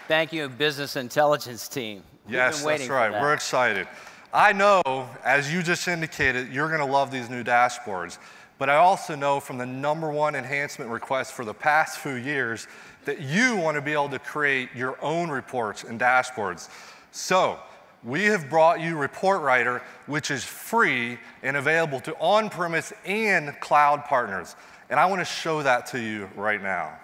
Thank you, business intelligence team. Yes, that's right. We're excited. I know, as you just indicated, you're going to love these new dashboards. But I also know from the #1 enhancement request for the past few years that you want to be able to create your own reports and dashboards. So we have brought you Report Writer, which is free and available to on-premise and cloud partners. And I want to show that to you right now.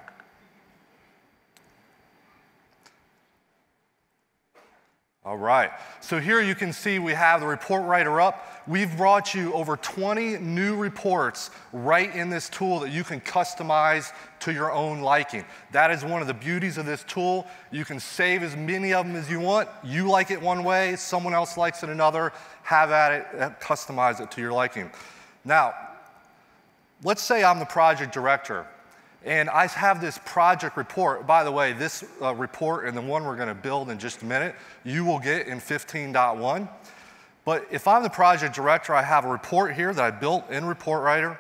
All right, so here you can see we have the Report Writer up. We've brought you over 20 new reports right in this tool that you can customize to your own liking. That is one of the beauties of this tool. You can save as many of them as you want. You like it one way, someone else likes it another. Have at it, customize it to your liking. Now, let's say I'm the project director. And I have this project report. By the way, this report and the one we're going to build in just a minute, you will get in 15.1. But if I'm the project director, I have a report here that I built in Report Writer,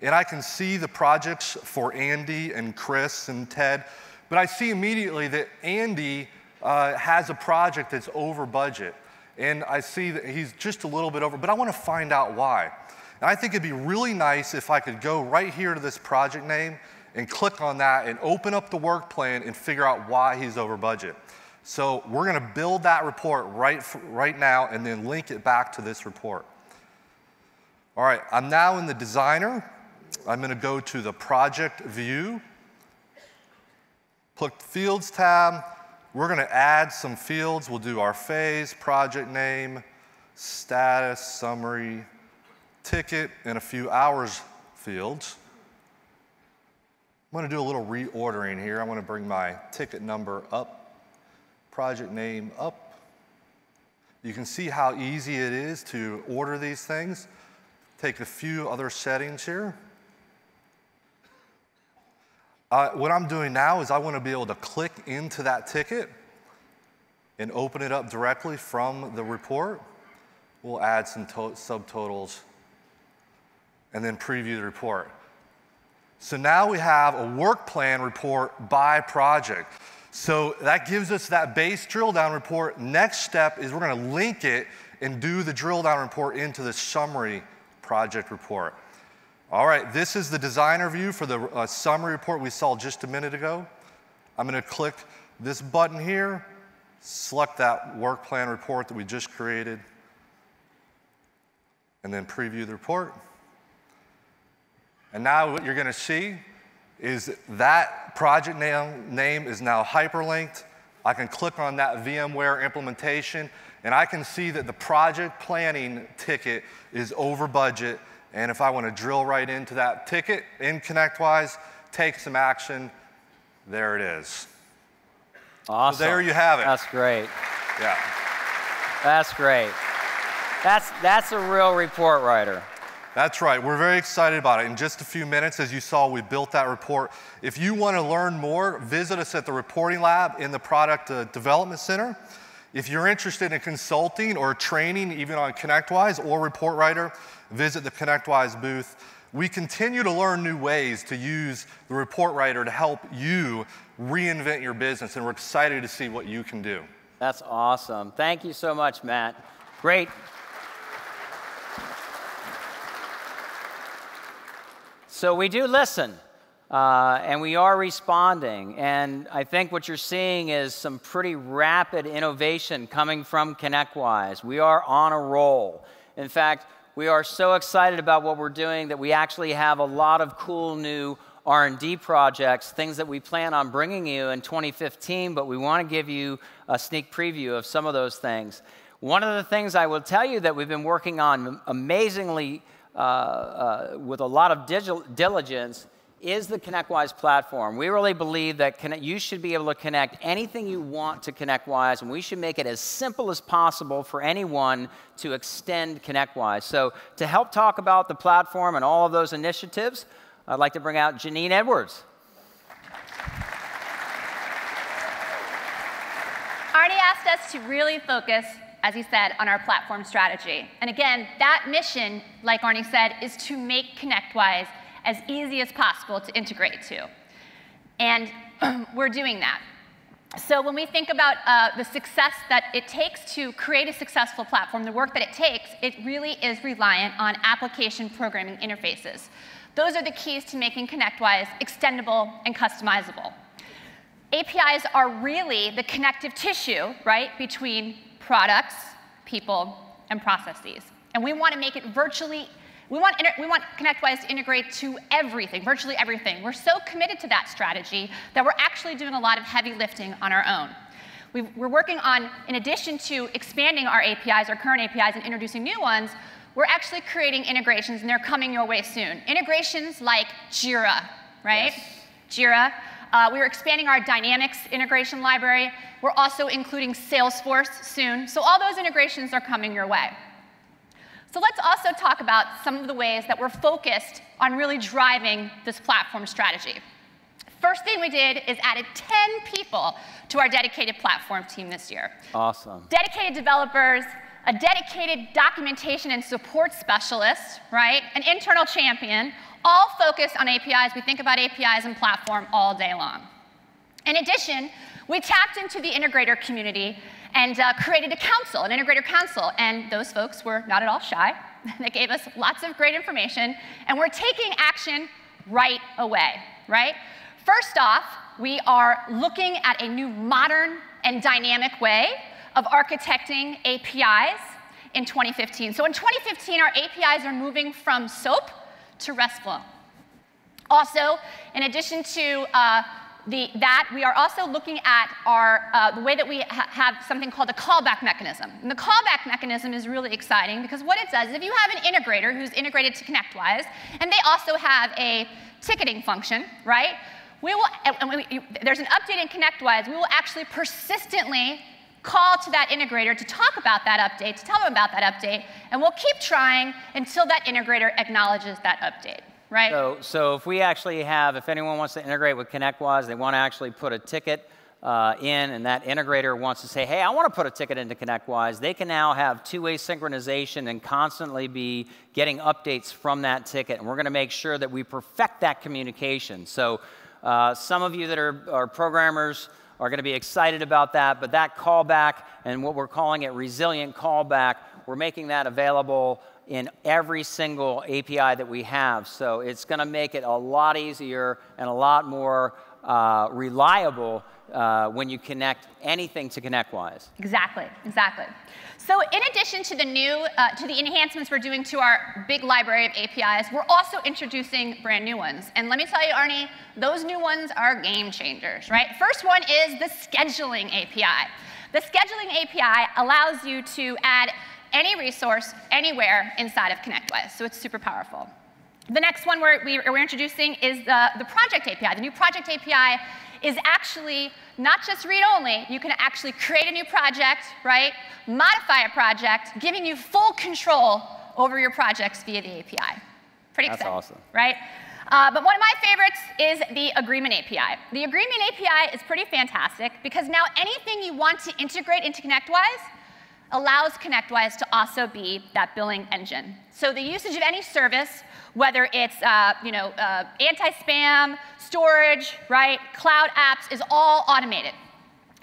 and I can see the projects for Andy and Chris and Ted. But I see immediately that Andy has a project that's over budget. And I see that he's just a little bit over, but I want to find out why. And I think it'd be really nice if I could go right here to this project name and click on that and open up the work plan and figure out why he's over budget. So we're going to build that report right now and then link it back to this report. All right, I'm now in the designer. I'm going to go to the project view. Click the fields tab. We're going to add some fields. We'll do our phase, project name, status, summary, ticket, and a few hours fields. I'm going to do a little reordering here. I want to bring my ticket number up, project name up. You can see how easy it is to order these things. Take a few other settings here. What I'm doing now is I want to be able to click into that ticket and open it up directly from the report. We'll add some subtotals and then preview the report. So now we have a work plan report by project. So that gives us that base drill down report. Next step is we're going to link it and do the drill down report into the summary project report. All right, this is the designer view for the summary report we saw just a minute ago. I'm going to click this button here, select that work plan report that we just created, and then preview the report. And now what you're going to see is that project name is now hyperlinked. I can click on that VMware implementation, and I can see that the project planning ticket is over budget. And if I want to drill right into that ticket in ConnectWise, take some action, there it is. Awesome. So there you have it. That's great. Yeah. That's great. That's a real report writer. That's right. We're very excited about it. In just a few minutes, as you saw, we built that report. If you want to learn more, visit us at the Reporting Lab in the Product Development Center. If you're interested in consulting or training, even on ConnectWise or Report Writer, visit the ConnectWise booth. We continue to learn new ways to use the Report Writer to help you reinvent your business, and we're excited to see what you can do. That's awesome. Thank you so much, Matt. Great. So we do listen, and we are responding. And I think what you're seeing is some pretty rapid innovation coming from ConnectWise. We are on a roll. In fact, we are so excited about what we're doing that we actually have a lot of cool new R&D projects, things that we plan on bringing you in 2015, but we want to give you a sneak preview of some of those things. One of the things I will tell you that we've been working on amazingly with a lot of diligence is the ConnectWise platform. We really believe that you should be able to connect anything you want to ConnectWise, and we should make it as simple as possible for anyone to extend ConnectWise. So to help talk about the platform and all of those initiatives, I'd like to bring out Janine Edwards. Arnie asked us to really focus, as he said, on our platform strategy. And again, that mission, like Arnie said, is to make ConnectWise as easy as possible to integrate to. And we're doing that. So when we think about the success that it takes to create a successful platform, the work that it takes, it really is reliant on application programming interfaces. Those are the keys to making ConnectWise extendable and customizable. APIs are really the connective tissue, right, between products, people, and processes. And we want to make it we want ConnectWise to integrate to everything, virtually everything. We're so committed to that strategy that we're actually doing a lot of heavy lifting on our own. We're working on, in addition to expanding our APIs, our current APIs, and introducing new ones, we're actually creating integrations, and they're coming your way soon. Integrations like Jira, right? Yes. Jira. We're expanding our Dynamics integration library. We're also including Salesforce soon. So all those integrations are coming your way. So let's also talk about some of the ways that we're focused on really driving this platform strategy. First thing we did is added 10 people to our dedicated platform team this year. Awesome. Dedicated developers, a dedicated documentation and support specialist, right? An internal champion, all focused on APIs. We think about APIs and platform all day long. In addition, we tapped into the integrator community and created a council, an integrator council. And those folks were not at all shy. They gave us lots of great information. And we're taking action right away, right? First off, we are looking at a new modern and dynamic way of architecting APIs in 2015. So in 2015, our APIs are moving from SOAP to RESTful. Also, in addition to that, we are also looking at the way that we have something called a callback mechanism. And the callback mechanism is really exciting because what it does is if you have an integrator who's integrated to ConnectWise, and they also have a ticketing function, right? There's an update in ConnectWise. We will actually persistently call to that integrator to talk about that update, to tell them about that update, and we'll keep trying until that integrator acknowledges that update. Right? So if we actually if anyone wants to integrate with ConnectWise, they want to actually put a ticket in, and that integrator wants to say, hey, I want to put a ticket into ConnectWise, they can now have two-way synchronization and constantly be getting updates from that ticket. And we're going to make sure that we perfect that communication. So some of you that are programmers are going to be excited about that, but that callback and what we're calling it resilient callback, we're making that available in every single API that we have. So it's going to make it a lot easier and a lot more reliable when you connect anything to ConnectWise. Exactly, exactly. So in addition to the enhancements we're doing to our big library of APIs, we're also introducing brand new ones. And let me tell you, Arnie, those new ones are game changers, right? First one is the scheduling API. The scheduling API allows you to add any resource anywhere inside of ConnectWise, so it's super powerful. The next one we're introducing is the project API. The new project API is actually not just read-only. You can actually create a new project, right? Modify a project, giving you full control over your projects via the API. Pretty exciting. That's awesome. Right? But one of my favorites is the agreement API. The agreement API is pretty fantastic because now anything you want to integrate into ConnectWise allows ConnectWise to also be that billing engine. So the usage of any service, whether it's anti-spam, storage, right, cloud apps, is all automated.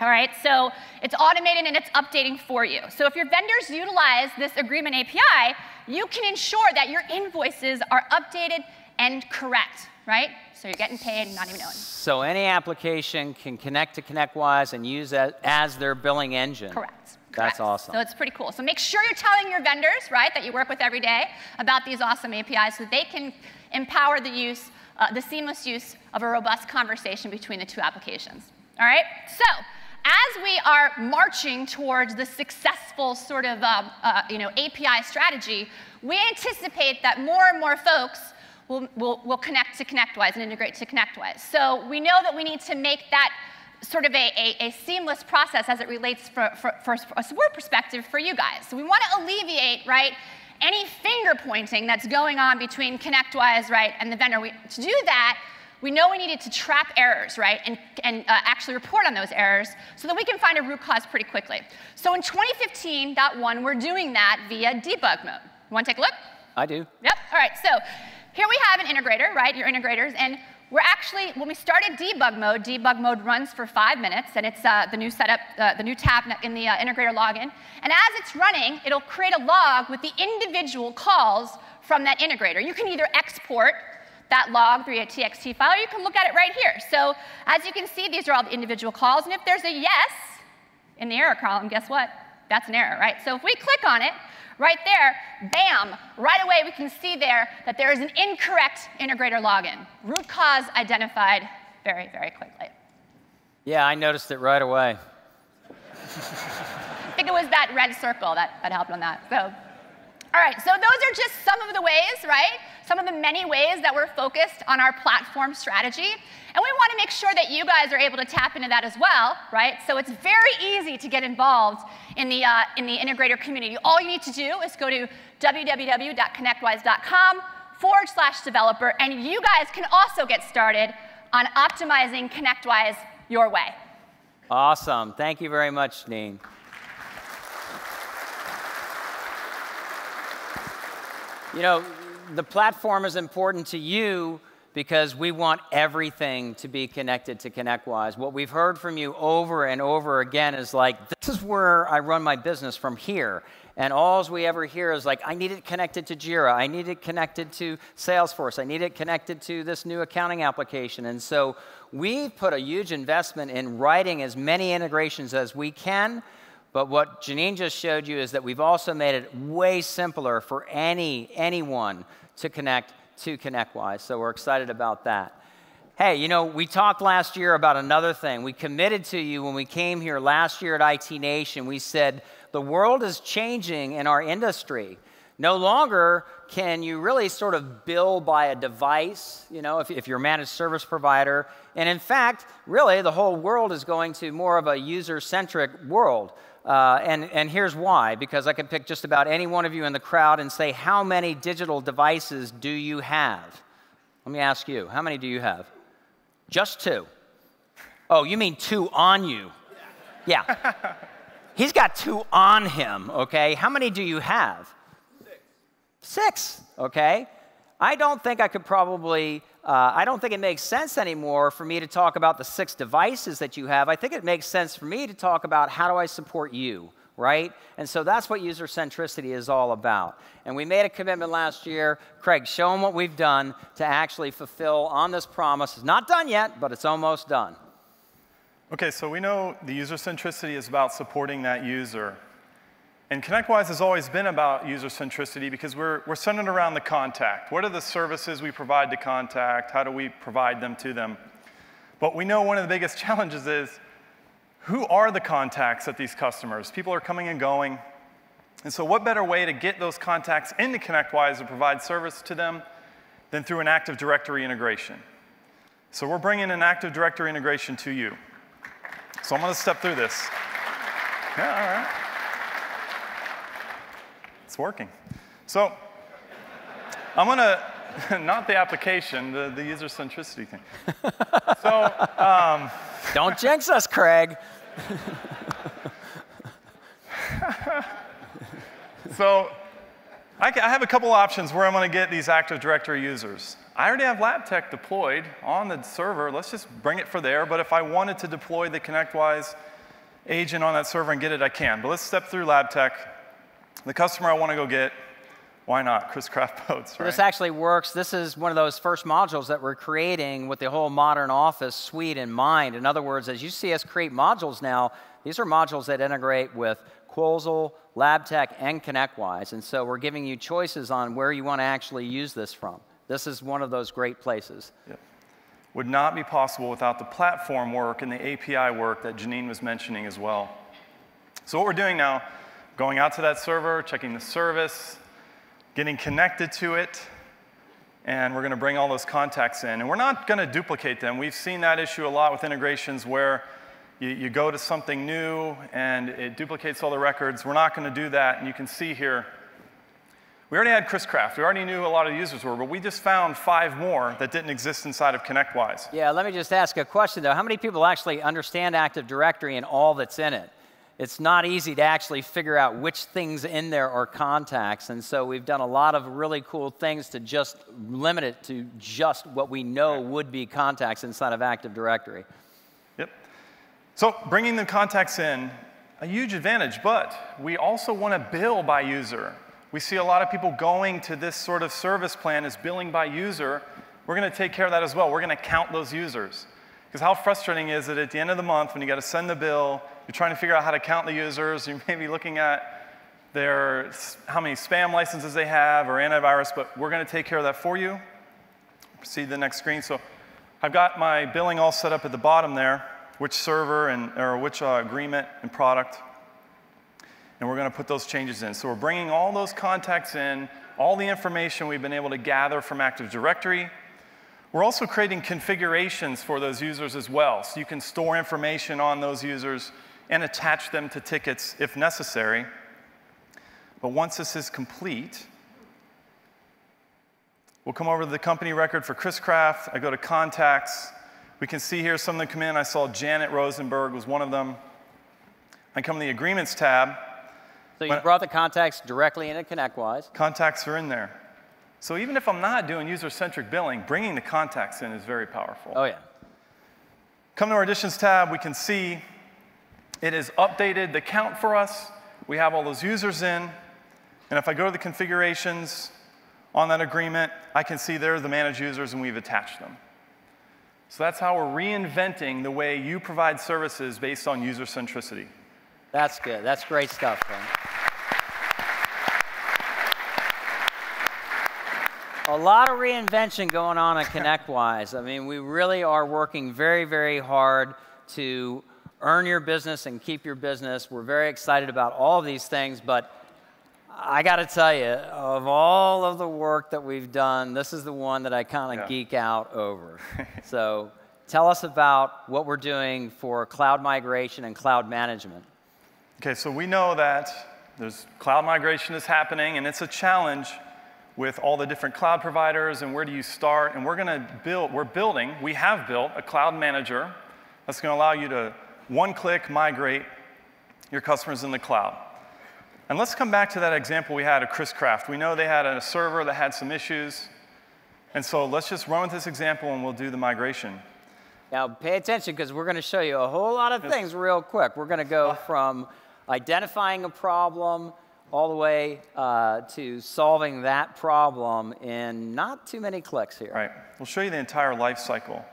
All right, so it's automated and it's updating for you. So if your vendors utilize this agreement API, you can ensure that your invoices are updated and correct, right? So you're getting paid and not even knowing. So any application can connect to ConnectWise and use that as their billing engine. Correct. That's awesome. So it's pretty cool. So make sure you're telling your vendors, right, that you work with every day about these awesome APIs so they can empower the seamless use of a robust conversation between the two applications. All right? So as we are marching towards the successful sort of API strategy, we anticipate that more and more folks will connect to ConnectWise and integrate to ConnectWise. So we know that we need to make that sort of a seamless process as it relates for a support perspective for you guys. So we want to alleviate, right, any finger pointing that's going on between ConnectWise, right, and the vendor. To do that, we know we needed to trap errors, right, and actually report on those errors so that we can find a root cause pretty quickly. So in 2015.1, we're doing that via debug mode. You want to take a look? I do. Yep. All right. So here we have an integrator, right, your integrators, and we're actually, when we started debug mode runs for 5 minutes, and it's the new setup, the new tab in the integrator login. And as it's running, it'll create a log with the individual calls from that integrator. You can either export that log through a TXT file, or you can look at it right here. So as you can see, these are all the individual calls, and if there's a yes in the error column, guess what? That's an error, right? So if we click on it, right there, bam, right away we can see there that there is an incorrect integrator login. Root cause identified very, very quickly. Yeah, I noticed it right away. I think it was that red circle that helped on that. So, all right, so those are just some of the ways, right? Some of the many ways that we're focused on our platform strategy. And we want to make sure that you guys are able to tap into that as well, right? So it's very easy to get involved in the integrator community. All you need to do is go to www.connectwise.com/developer, and you guys can also get started on optimizing ConnectWise your way. Awesome. Thank you very much, Janine. You know, the platform is important to you because we want everything to be connected to ConnectWise. What we've heard from you over and over again is like, this is where I run my business from here. And all we ever hear is like, I need it connected to Jira. I need it connected to Salesforce. I need it connected to this new accounting application. And so we've put a huge investment in writing as many integrations as we can. But what Janine just showed you is that we've also made it way simpler for anyone to connect to ConnectWise. So we're excited about that. Hey, you know, we talked last year about another thing. We committed to you when we came here last year at IT Nation. We said, the world is changing in our industry. No longer can you really sort of bill by a device, you know, if you're a managed service provider. And in fact, really, the whole world is going to more of a user-centric world. And here's why, because I could pick just about any one of you in the crowd and say, how many digital devices do you have? Let me ask you, how many do you have? Just 2. Oh, you mean 2 on you? Yeah. He's got 2 on him, okay? How many do you have? 6, okay? I don't think I could probably, I don't think it makes sense anymore for me to talk about the 6 devices that you have. I think it makes sense for me to talk about how do I support you, right? And so that's what user centricity is all about. And we made a commitment last year. Craig, show them what we've done to actually fulfill on this promise. It's not done yet, but it's almost done. Okay, so we know the user centricity is about supporting that user. And ConnectWise has always been about user centricity because we're centered around the contact. What are the services we provide to contact? How do we provide them to them? But we know one of the biggest challenges is, who are the contacts at these customers? People are coming and going. And so what better way to get those contacts into ConnectWise to provide service to them than through an Active Directory integration? So we're bringing an Active Directory integration to you. So I'm going to step through this. Yeah, all right. It's working. So I'm going to, not the application, the user centricity thing. So don't jinx us, Craig. So I have a couple options where I'm going to get these Active Directory users. I already have LabTech deployed on the server. Let's just bring it for there. But if I wanted to deploy the ConnectWise agent on that server and get it, I can. But let's step through LabTech. The customer I want to go get, why not? Chris Craft Boats, right? This actually works. This is one of those first modules that we're creating with the whole modern office suite in mind. In other words, as you see us create modules now, these are modules that integrate with Quozel, LabTech, and ConnectWise. And so we're giving you choices on where you want to actually use this from. This is one of those great places. Yep. Would not be possible without the platform work and the API work that Janine was mentioning as well. So what we're doing now, going out to that server, checking the service, getting connected to it, and we're going to bring all those contacts in. And we're not going to duplicate them. We've seen that issue a lot with integrations where you go to something new and it duplicates all the records. We're not going to do that. And you can see here, we already had Chris Craft. We already knew a lot of users were, but we just found 5 more that didn't exist inside of ConnectWise. Yeah, let me just ask a question, though. How many people actually understand Active Directory and all that's in it? It's not easy to actually figure out which things in there are contacts, and so we've done a lot of really cool things to just limit it to just what we know would be contacts inside of Active Directory. Yep. So bringing the contacts in, a huge advantage, but we also want to bill by user. We see a lot of people going to this sort of service plan as billing by user. We're going to take care of that as well. We're going to count those users. Because how frustrating is it at the end of the month when you got to send the bill, you're trying to figure out how to count the users, you may be looking at how many spam licenses they have or antivirus, but we're going to take care of that for you. Proceed to the next screen. So I've got my billing all set up at the bottom there, which server or which agreement and product. And we're going to put those changes in. So we're bringing all those contacts in, all the information we've been able to gather from Active Directory. We're also creating configurations for those users as well, so you can store information on those users and attach them to tickets if necessary. But once this is complete, we'll come over to the company record for Chris Craft. I go to contacts. We can see here some of them come in. I saw Janet Rosenberg was one of them. I come to the agreements tab. So you brought the contacts directly into ConnectWise. Contacts are in there. So even if I'm not doing user-centric billing, bringing the contacts in is very powerful. Oh, yeah. Come to our additions tab. We can see it has updated the count for us. We have all those users in. And if I go to the configurations on that agreement, I can see there are the managed users, and we've attached them. So that's how we're reinventing the way you provide services based on user centricity. That's good. That's great stuff, Ken. A lot of reinvention going on at ConnectWise. I mean, we really are working very, very hard to earn your business and keep your business. We're very excited about all of these things, but I got to tell you, of all of the work that we've done, this is the one that I kind of geek out over. So tell us about what we're doing for cloud migration and cloud management. Okay, so we know that there's cloud migration is happening, and it's a challenge with all the different cloud providers and where do you start. And we have built a cloud manager that's going to allow you to one-click migrate your customers in the cloud. And let's come back to that example we had of Chris Craft. We know they had a server that had some issues. And so let's just run with this example and we'll do the migration. Now pay attention because we're going to show you a whole lot of things real quick. We're going to go from identifying a problem all the way to solving that problem in not too many clicks here. Right. We'll show you the entire life cycle.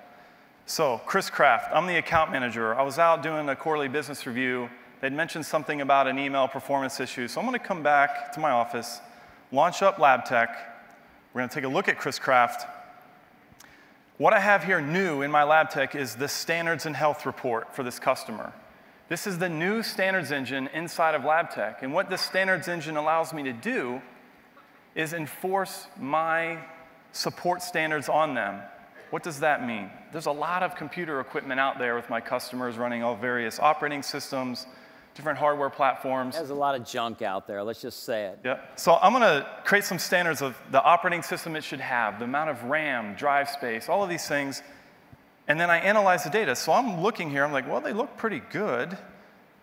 So Chris Craft, I'm the account manager. I was out doing a quarterly business review. They'd mentioned something about an email performance issue. So I'm going to come back to my office, launch up LabTech. We're going to take a look at Chris Craft. What I have here new in my LabTech is the standards and health report for this customer. This is the new standards engine inside of LabTech. And what this standards engine allows me to do is enforce my support standards on them. What does that mean? There's a lot of computer equipment out there with my customers running all various operating systems, different hardware platforms. There's a lot of junk out there, let's just say it. Yeah. So I'm going to create some standards of the operating system it should have, the amount of RAM, drive space, all of these things. And then I analyze the data. So I'm looking here, I'm like, well, they look pretty good,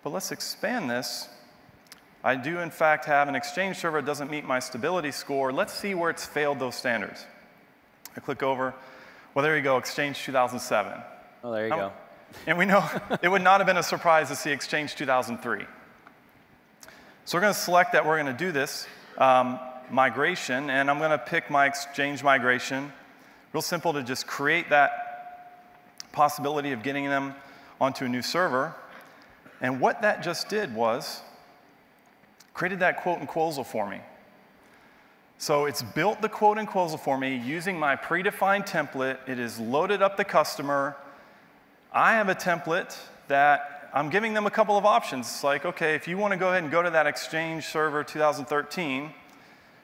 but let's expand this. I do, in fact, have an Exchange server that doesn't meet my stability score. Let's see where it's failed those standards. I click over. Well, there you go, Exchange 2007. Oh, there you go. And we know it would not have been a surprise to see Exchange 2003. So we're going to select that we're going to do this migration, and I'm going to pick my Exchange migration. Real simple to just create that possibility of getting them onto a new server. And what that just did was created that quote and closal for me. So it's built the quote and closal for me using my predefined template. It has loaded up the customer. I have a template that I'm giving them a couple of options. It's like, okay, if you want to go ahead and go to that Exchange server 2013,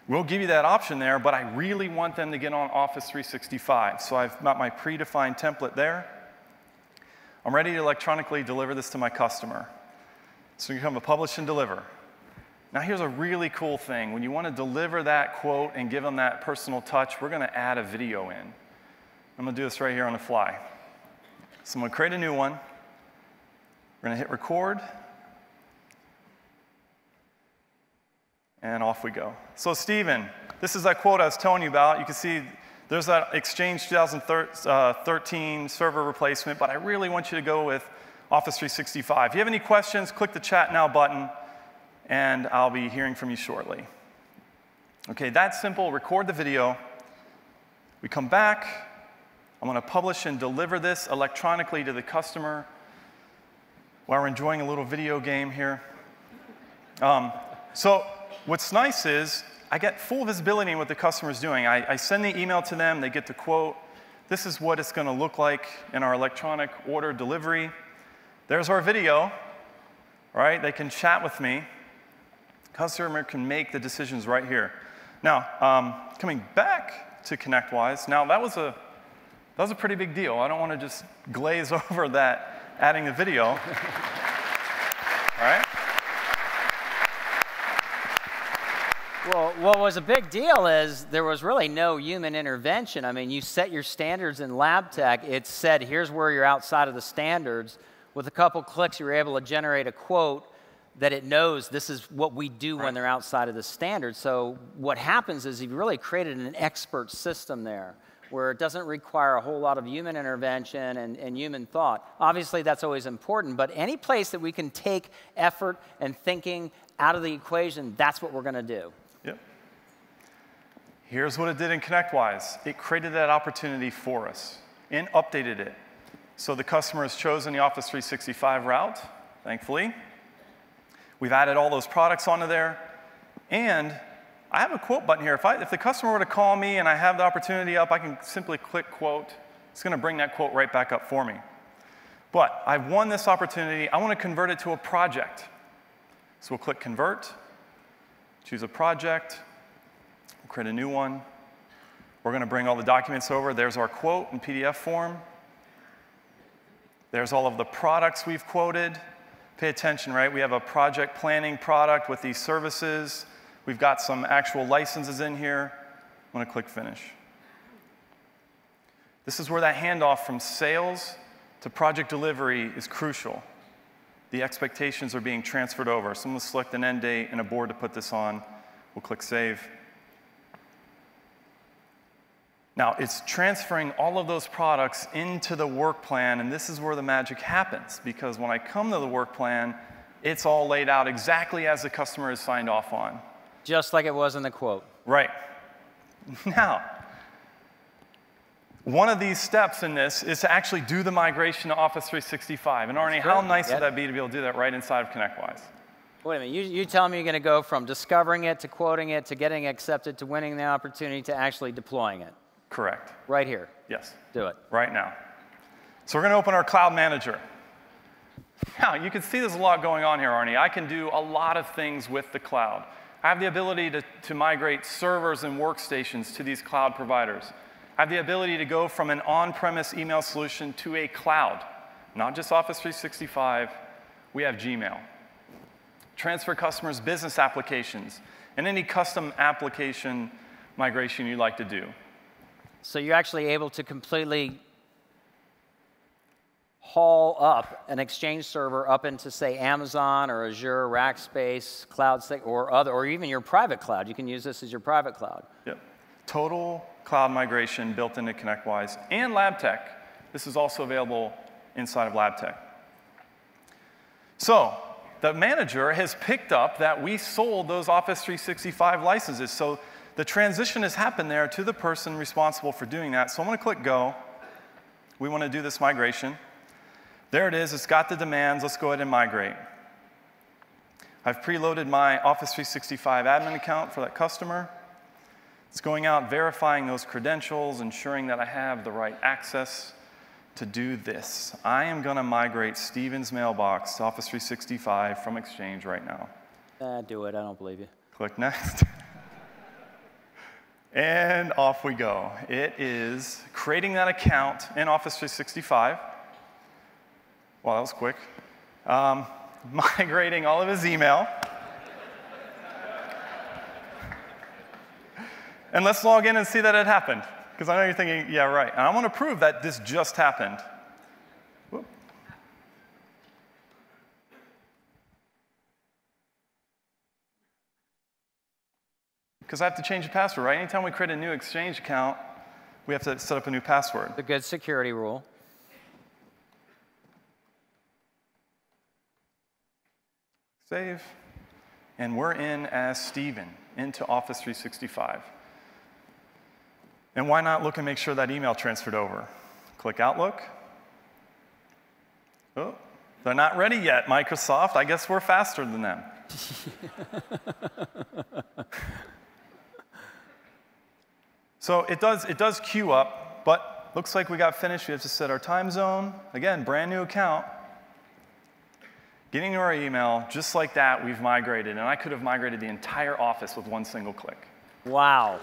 we'll give you that option there, but I really want them to get on Office 365. So I've got my predefined template there. I'm ready to electronically deliver this to my customer. So you come to publish and deliver. Now here's a really cool thing. When you want to deliver that quote and give them that personal touch, we're going to add a video in. I'm going to do this right here on the fly. So I'm going to create a new one. We're going to hit record. And off we go. So Stephen, this is that quote I was telling you about. You can see there's that Exchange 2013 server replacement, but I really want you to go with Office 365. If you have any questions, click the Chat Now button, and I'll be hearing from you shortly. OK, that's simple. Record the video. We come back. I'm going to publish and deliver this electronically to the customer while we're enjoying a little video game here. So what's nice is I get full visibility in what the customer's doing. I send the email to them. They get the quote. This is what it's going to look like in our electronic order delivery. There's our video. Right? They can chat with me. Customer can make the decisions right here. Now, coming back to ConnectWise, now that was a pretty big deal. I don't want to just glaze over that adding the video. All right? Well, what was a big deal is there was really no human intervention. I mean, you set your standards in lab tech. It said, here's where you're outside of the standards. With a couple clicks, you were able to generate a quote that it knows this is what we do when they're outside of the standard. So what happens is you've really created an expert system there where it doesn't require a whole lot of human intervention and human thought. Obviously, that's always important, but any place that we can take effort and thinking out of the equation, that's what we're going to do. Yep. Here's what it did in ConnectWise. It created that opportunity for us and updated it. So the customer has chosen the Office 365 route, thankfully. We've added all those products onto there. And I have a quote button here. If the customer were to call me and I have the opportunity up, I can simply click quote. It's going to bring that quote right back up for me. But I've won this opportunity. I want to convert it to a project. So we'll click Convert, choose a project, we'll create a new one. We're going to bring all the documents over. There's our quote in PDF form. There's all of the products we've quoted. Pay attention, right? We have a project planning product with these services. We've got some actual licenses in here. I'm going to click Finish. This is where that handoff from sales to project delivery is crucial. The expectations are being transferred over. So I'm going to select an end date and a board to put this on. We'll click Save. Now, it's transferring all of those products into the work plan, and this is where the magic happens, because when I come to the work plan, it's all laid out exactly as the customer has signed off on. Just like it was in the quote. Right. Now, one of these steps in this is to actually do the migration to Office 365. And Arnie, how nice would that be to be able to do that right inside of ConnectWise? Wait a minute, you tell me you're going to go from discovering it to quoting it to getting accepted to winning the opportunity to actually deploying it. Correct. Right here. Yes. Do it. Right now. So we're going to open our Cloud Manager. Now, you can see there's a lot going on here, Arnie. I can do a lot of things with the cloud. I have the ability to migrate servers and workstations to these cloud providers. I have the ability to go from an on-premise email solution to a cloud, not just Office 365. We have Gmail. Transfer customers' business applications and any custom application migration you'd like to do. So you're actually able to completely haul up an Exchange server up into, say, Amazon or Azure, Rackspace, CloudStack, or even your private cloud. You can use this as your private cloud. Yep. Total cloud migration built into ConnectWise and LabTech. This is also available inside of LabTech. So the manager has picked up that we sold those Office 365 licenses. So the transition has happened there to the person responsible for doing that. So I'm going to click Go. We want to do this migration. There it is. It's got the demands. Let's go ahead and migrate. I've preloaded my Office 365 admin account for that customer. It's going out, verifying those credentials, ensuring that I have the right access to do this. I am going to migrate Steven's mailbox to Office 365 from Exchange right now. Do it. I don't believe you. Click Next. And off we go. It is creating that account in Office 365. Wow, that was quick. Migrating all of his email. And let's log in and see that it happened. Because I know you're thinking, yeah, right. And I want to prove that this just happened. Because I have to change the password, right? Anytime we create a new Exchange account, we have to set up a new password. The good security rule. Save. And we're in as Steven into Office 365. And why not look and make sure that email transferred over? Click Outlook. Oh, they're not ready yet, Microsoft. I guess we're faster than them. So it does queue up, but looks like we got finished. We have to set our time zone. Again, brand new account. Getting to our email, just like that, we've migrated. And I could have migrated the entire office with one single click. Wow.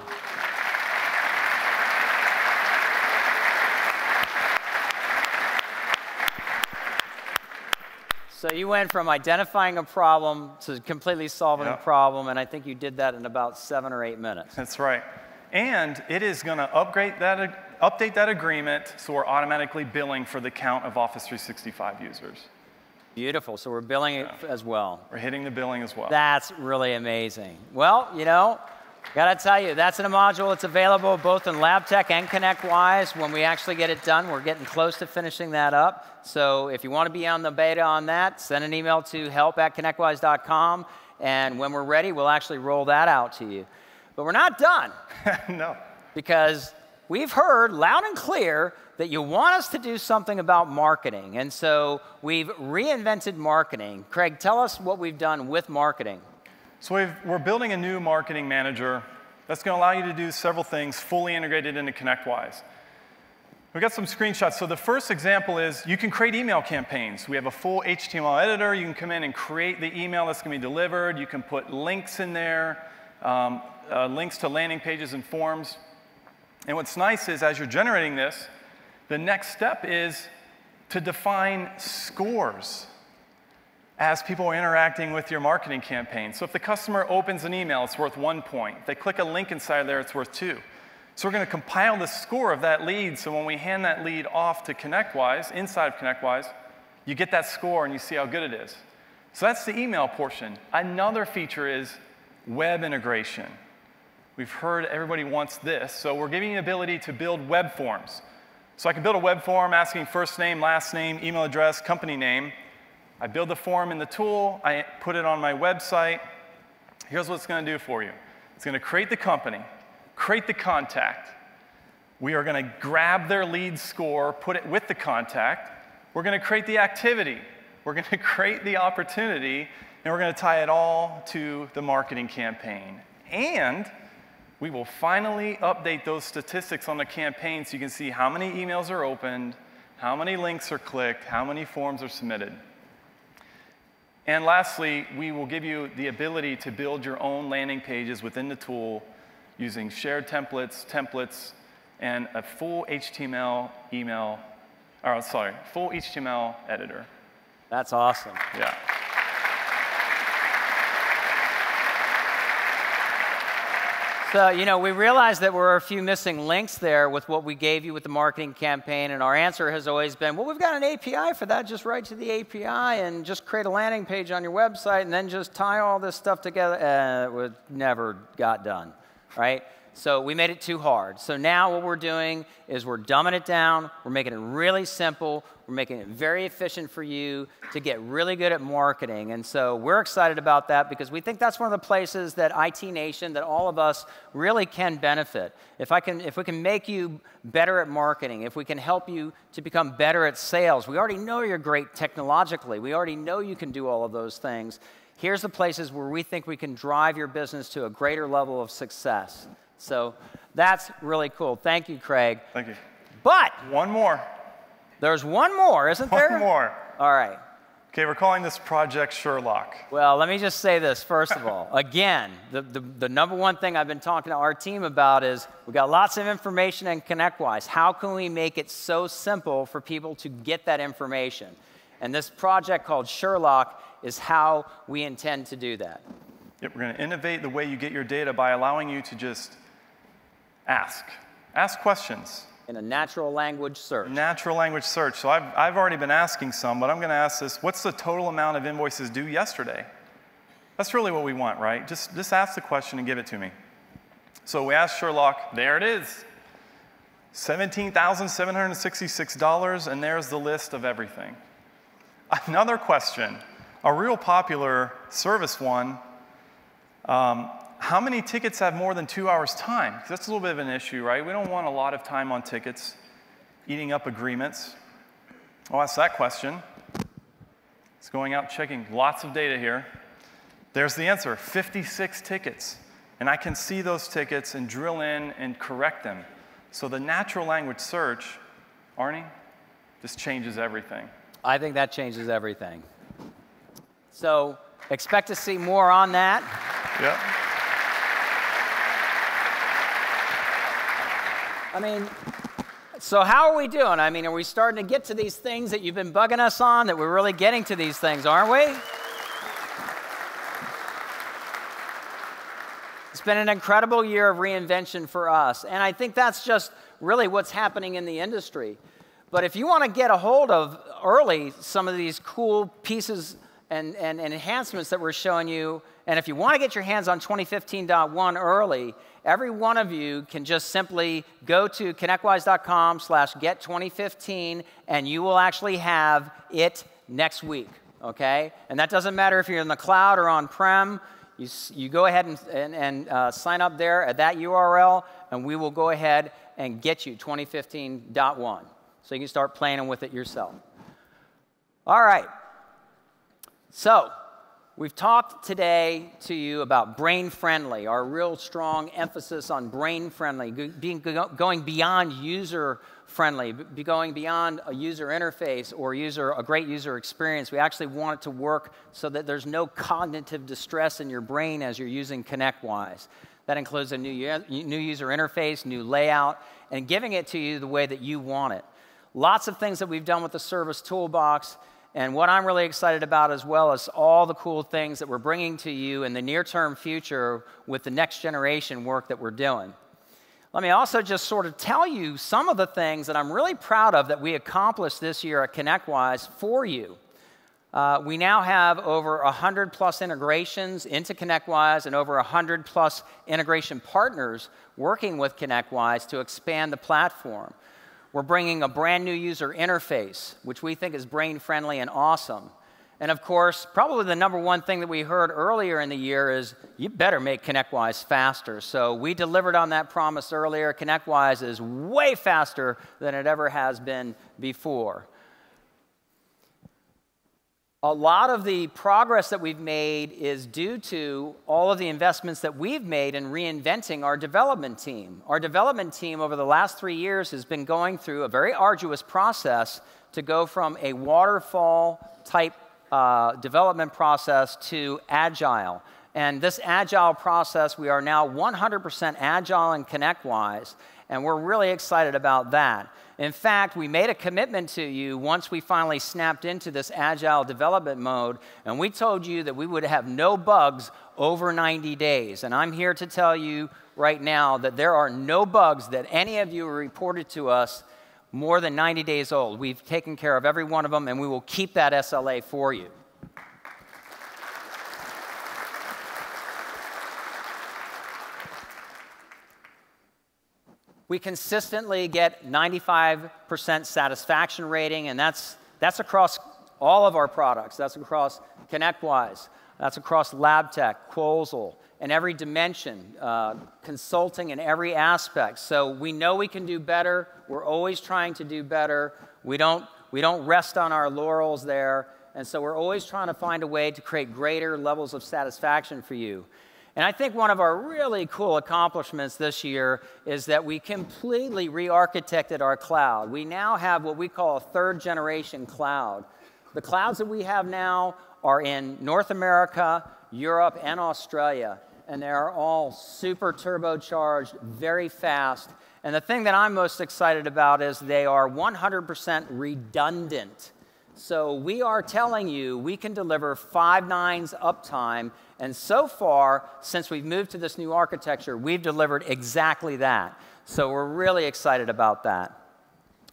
So you went from identifying a problem to completely solving a problem, and I think you did that in about 7 or 8 minutes. That's right. And it is going to update that agreement so we're automatically billing for the count of Office 365 users. Beautiful. So we're billing it as well. We're hitting the billing as well. That's really amazing. Well, you know, got to tell you, that's in a module. It's available both in LabTech and ConnectWise. When we actually get it done, we're getting close to finishing that up. So if you want to be on the beta on that, send an email to help@connectwise.com. And when we're ready, we'll actually roll that out to you. But we're not done. No. Because we've heard loud and clear that you want us to do something about marketing. And so we've reinvented marketing. Craig, tell us what we've done with marketing. So we're building a new marketing manager that's going to allow you to do several things fully integrated into ConnectWise. We've got some screenshots. So the first example is you can create email campaigns. We have a full HTML editor. You can come in and create the email that's going to be delivered. You can put links in there, links to landing pages and forms. And what's nice is as you're generating this, the next step is to define scores as people are interacting with your marketing campaign. So if the customer opens an email, it's worth 1 point. If they click a link inside there, it's worth 2. So we're going to compile the score of that lead, so when we hand that lead off to ConnectWise, inside of ConnectWise, you get that score and you see how good it is. So that's the email portion. Another feature is web integration. We've heard everybody wants this, so we're giving you the ability to build web forms. So I can build a web form asking first name, last name, email address, company name. I build the form in the tool. I put it on my website. Here's what it's going to do for you. It's going to create the company, create the contact. We are going to grab their lead score, put it with the contact. We're going to create the activity. We're going to create the opportunity, and we're going to tie it all to the marketing campaign. And we will finally update those statistics on the campaign so you can see how many emails are opened, how many links are clicked, how many forms are submitted. And lastly, we will give you the ability to build your own landing pages within the tool using shared templates, and a full HTML full HTML editor. That's awesome. Yeah. So, you know, we realized that there were a few missing links there with what we gave you with the marketing campaign, and our answer has always been, well, we've got an API for that. Just write to the API and just create a landing page on your website and then just tie all this stuff together. It never got done, right? So we made it too hard. So now what we're doing is we're dumbing it down. We're making it really simple. We're making it very efficient for you to get really good at marketing. And so we're excited about that because we think that's one of the places that IT Nation, that all of us really can benefit. If we can make you better at marketing, if we can help you to become better at sales, we already know you're great technologically. We already know you can do all of those things. Here's the places where we think we can drive your business to a greater level of success. So that's really cool. Thank you, Craig. Thank you. But one more. There's one more, isn't there? One more. All right. Okay, we're calling this Project Sherlock. Well, let me just say this, first of all. Again, the number one thing I've been talking to our team about is we got lots of information in ConnectWise. How can we make it so simple for people to get that information? And this project called Sherlock is how we intend to do that. Yep, we're going to innovate the way you get your data by allowing you to just ask. Ask questions. In a natural language search. Natural language search. So I've already been asking some, but I'm going to ask this. What's the total amount of invoices due yesterday? That's really what we want, right? Just ask the question and give it to me. So we asked Sherlock. There it is. $17,766, and there's the list of everything. Another question, a real popular service one, how many tickets have more than 2 hours time? 'Cause that's a little bit of an issue, right? We don't want a lot of time on tickets, eating up agreements. I'll ask that question. It's going out checking lots of data here. There's the answer, 56 tickets. And I can see those tickets and drill in and correct them. So the natural language search, Arnie, just changes everything. I think that changes everything. So expect to see more on that. Yep. I mean, so how are we doing? I mean, are we starting to get to these things that you've been bugging us on, that we're really getting to these things, aren't we? It's been an incredible year of reinvention for us, and I think that's just really what's happening in the industry. But if you want to get a hold of early some of these cool pieces and enhancements that we're showing you, and if you want to get your hands on 2015.1 early, every one of you can just simply go to connectwise.com/get2015, and you will actually have it next week, okay? And that doesn't matter if you're in the cloud or on-prem. You go ahead and sign up there at that URL, and we will go ahead and get you 2015.1. So you can start playing with it yourself. All right. So we've talked today to you about brain-friendly, our real strong emphasis on brain-friendly, going beyond user-friendly, going beyond a user interface or a great user experience. We actually want it to work so that there's no cognitive distress in your brain as you're using ConnectWise. That includes a new user interface, new layout, and giving it to you the way that you want it. Lots of things that we've done with the service toolbox, and what I'm really excited about as well is all the cool things that we're bringing to you in the near-term future with the next generation work that we're doing. Let me also just sort of tell you some of the things that I'm really proud of that we accomplished this year at ConnectWise for you. We now have over 100+ integrations into ConnectWise and over 100+ integration partners working with ConnectWise to expand the platform. We're bringing a brand new user interface, which we think is brain-friendly and awesome. And of course, probably the number one thing that we heard earlier in the year is, you better make ConnectWise faster. So we delivered on that promise earlier. ConnectWise is way faster than it ever has been before. A lot of the progress that we've made is due to all of the investments that we've made in reinventing our development team. Our development team over the last 3 years has been going through a very arduous process to go from a waterfall type development process to agile. And this agile process, we are now 100% agile in ConnectWise, and we're really excited about that. In fact, we made a commitment to you once we finally snapped into this agile development mode, and we told you that we would have no bugs over 90 days. And I'm here to tell you right now that there are no bugs that any of you reported to us more than 90 days old. We've taken care of every one of them, and we will keep that SLA for you. We consistently get 95% satisfaction rating, and that's across all of our products. That's across ConnectWise. That's across LabTech, Quozl, and every dimension, consulting in every aspect. So we know we can do better. We're always trying to do better. We don't rest on our laurels there, and so we're always trying to find a way to create greater levels of satisfaction for you. And I think one of our really cool accomplishments this year is that we completely re-architected our cloud. We now have what we call a third-generation cloud. The clouds that we have now are in North America, Europe, and Australia, and they are all super turbocharged, very fast. And the thing that I'm most excited about is they are 100% redundant. So we are telling you we can deliver 5 nines uptime, and so far, since we've moved to this new architecture, we've delivered exactly that. So we're really excited about that.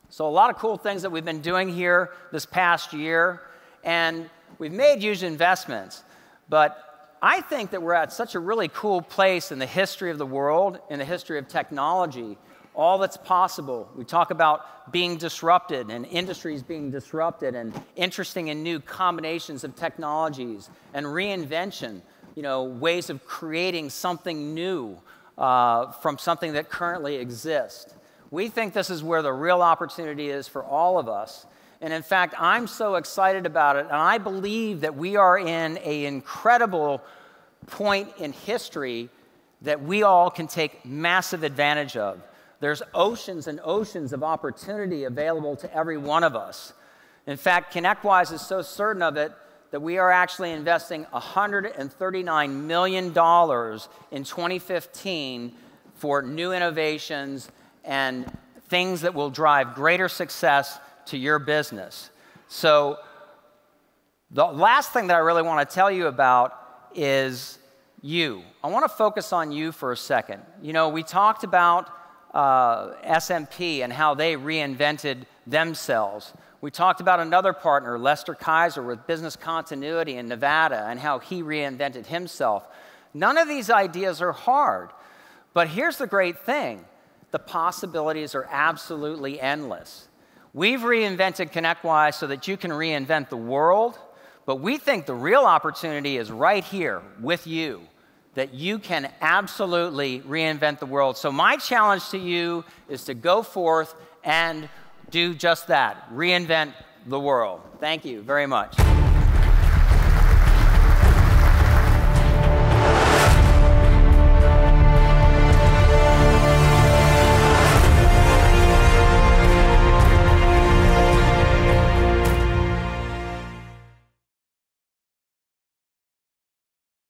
So a lot of cool things that we've been doing here this past year, and we've made huge investments. But I think that we're at such a really cool place in the history of the world, in the history of technology, all that's possible. We talk about being disrupted and industries being disrupted and interesting and new combinations of technologies and reinvention, ways of creating something new from something that currently exists. We think this is where the real opportunity is for all of us. And in fact, I'm so excited about it, and I believe that we are in an incredible point in history that we all can take massive advantage of. There's oceans and oceans of opportunity available to every one of us. In fact, ConnectWise is so certain of it that we are actually investing $139 million in 2015 for new innovations and things that will drive greater success to your business. So the last thing that I really want to tell you about is you. I want to focus on you for a second. We talked about SMP and how they reinvented themselves. We talked about another partner, Lester KEIZER, with business continuity in Nevada, and how he reinvented himself. None of these ideas are hard, but here's the great thing. The possibilities are absolutely endless. We've reinvented ConnectWise so that you can reinvent the world, but we think the real opportunity is right here with you, that you can absolutely reinvent the world. So my challenge to you is to go forth and do just that, reinvent the world. Thank you very much.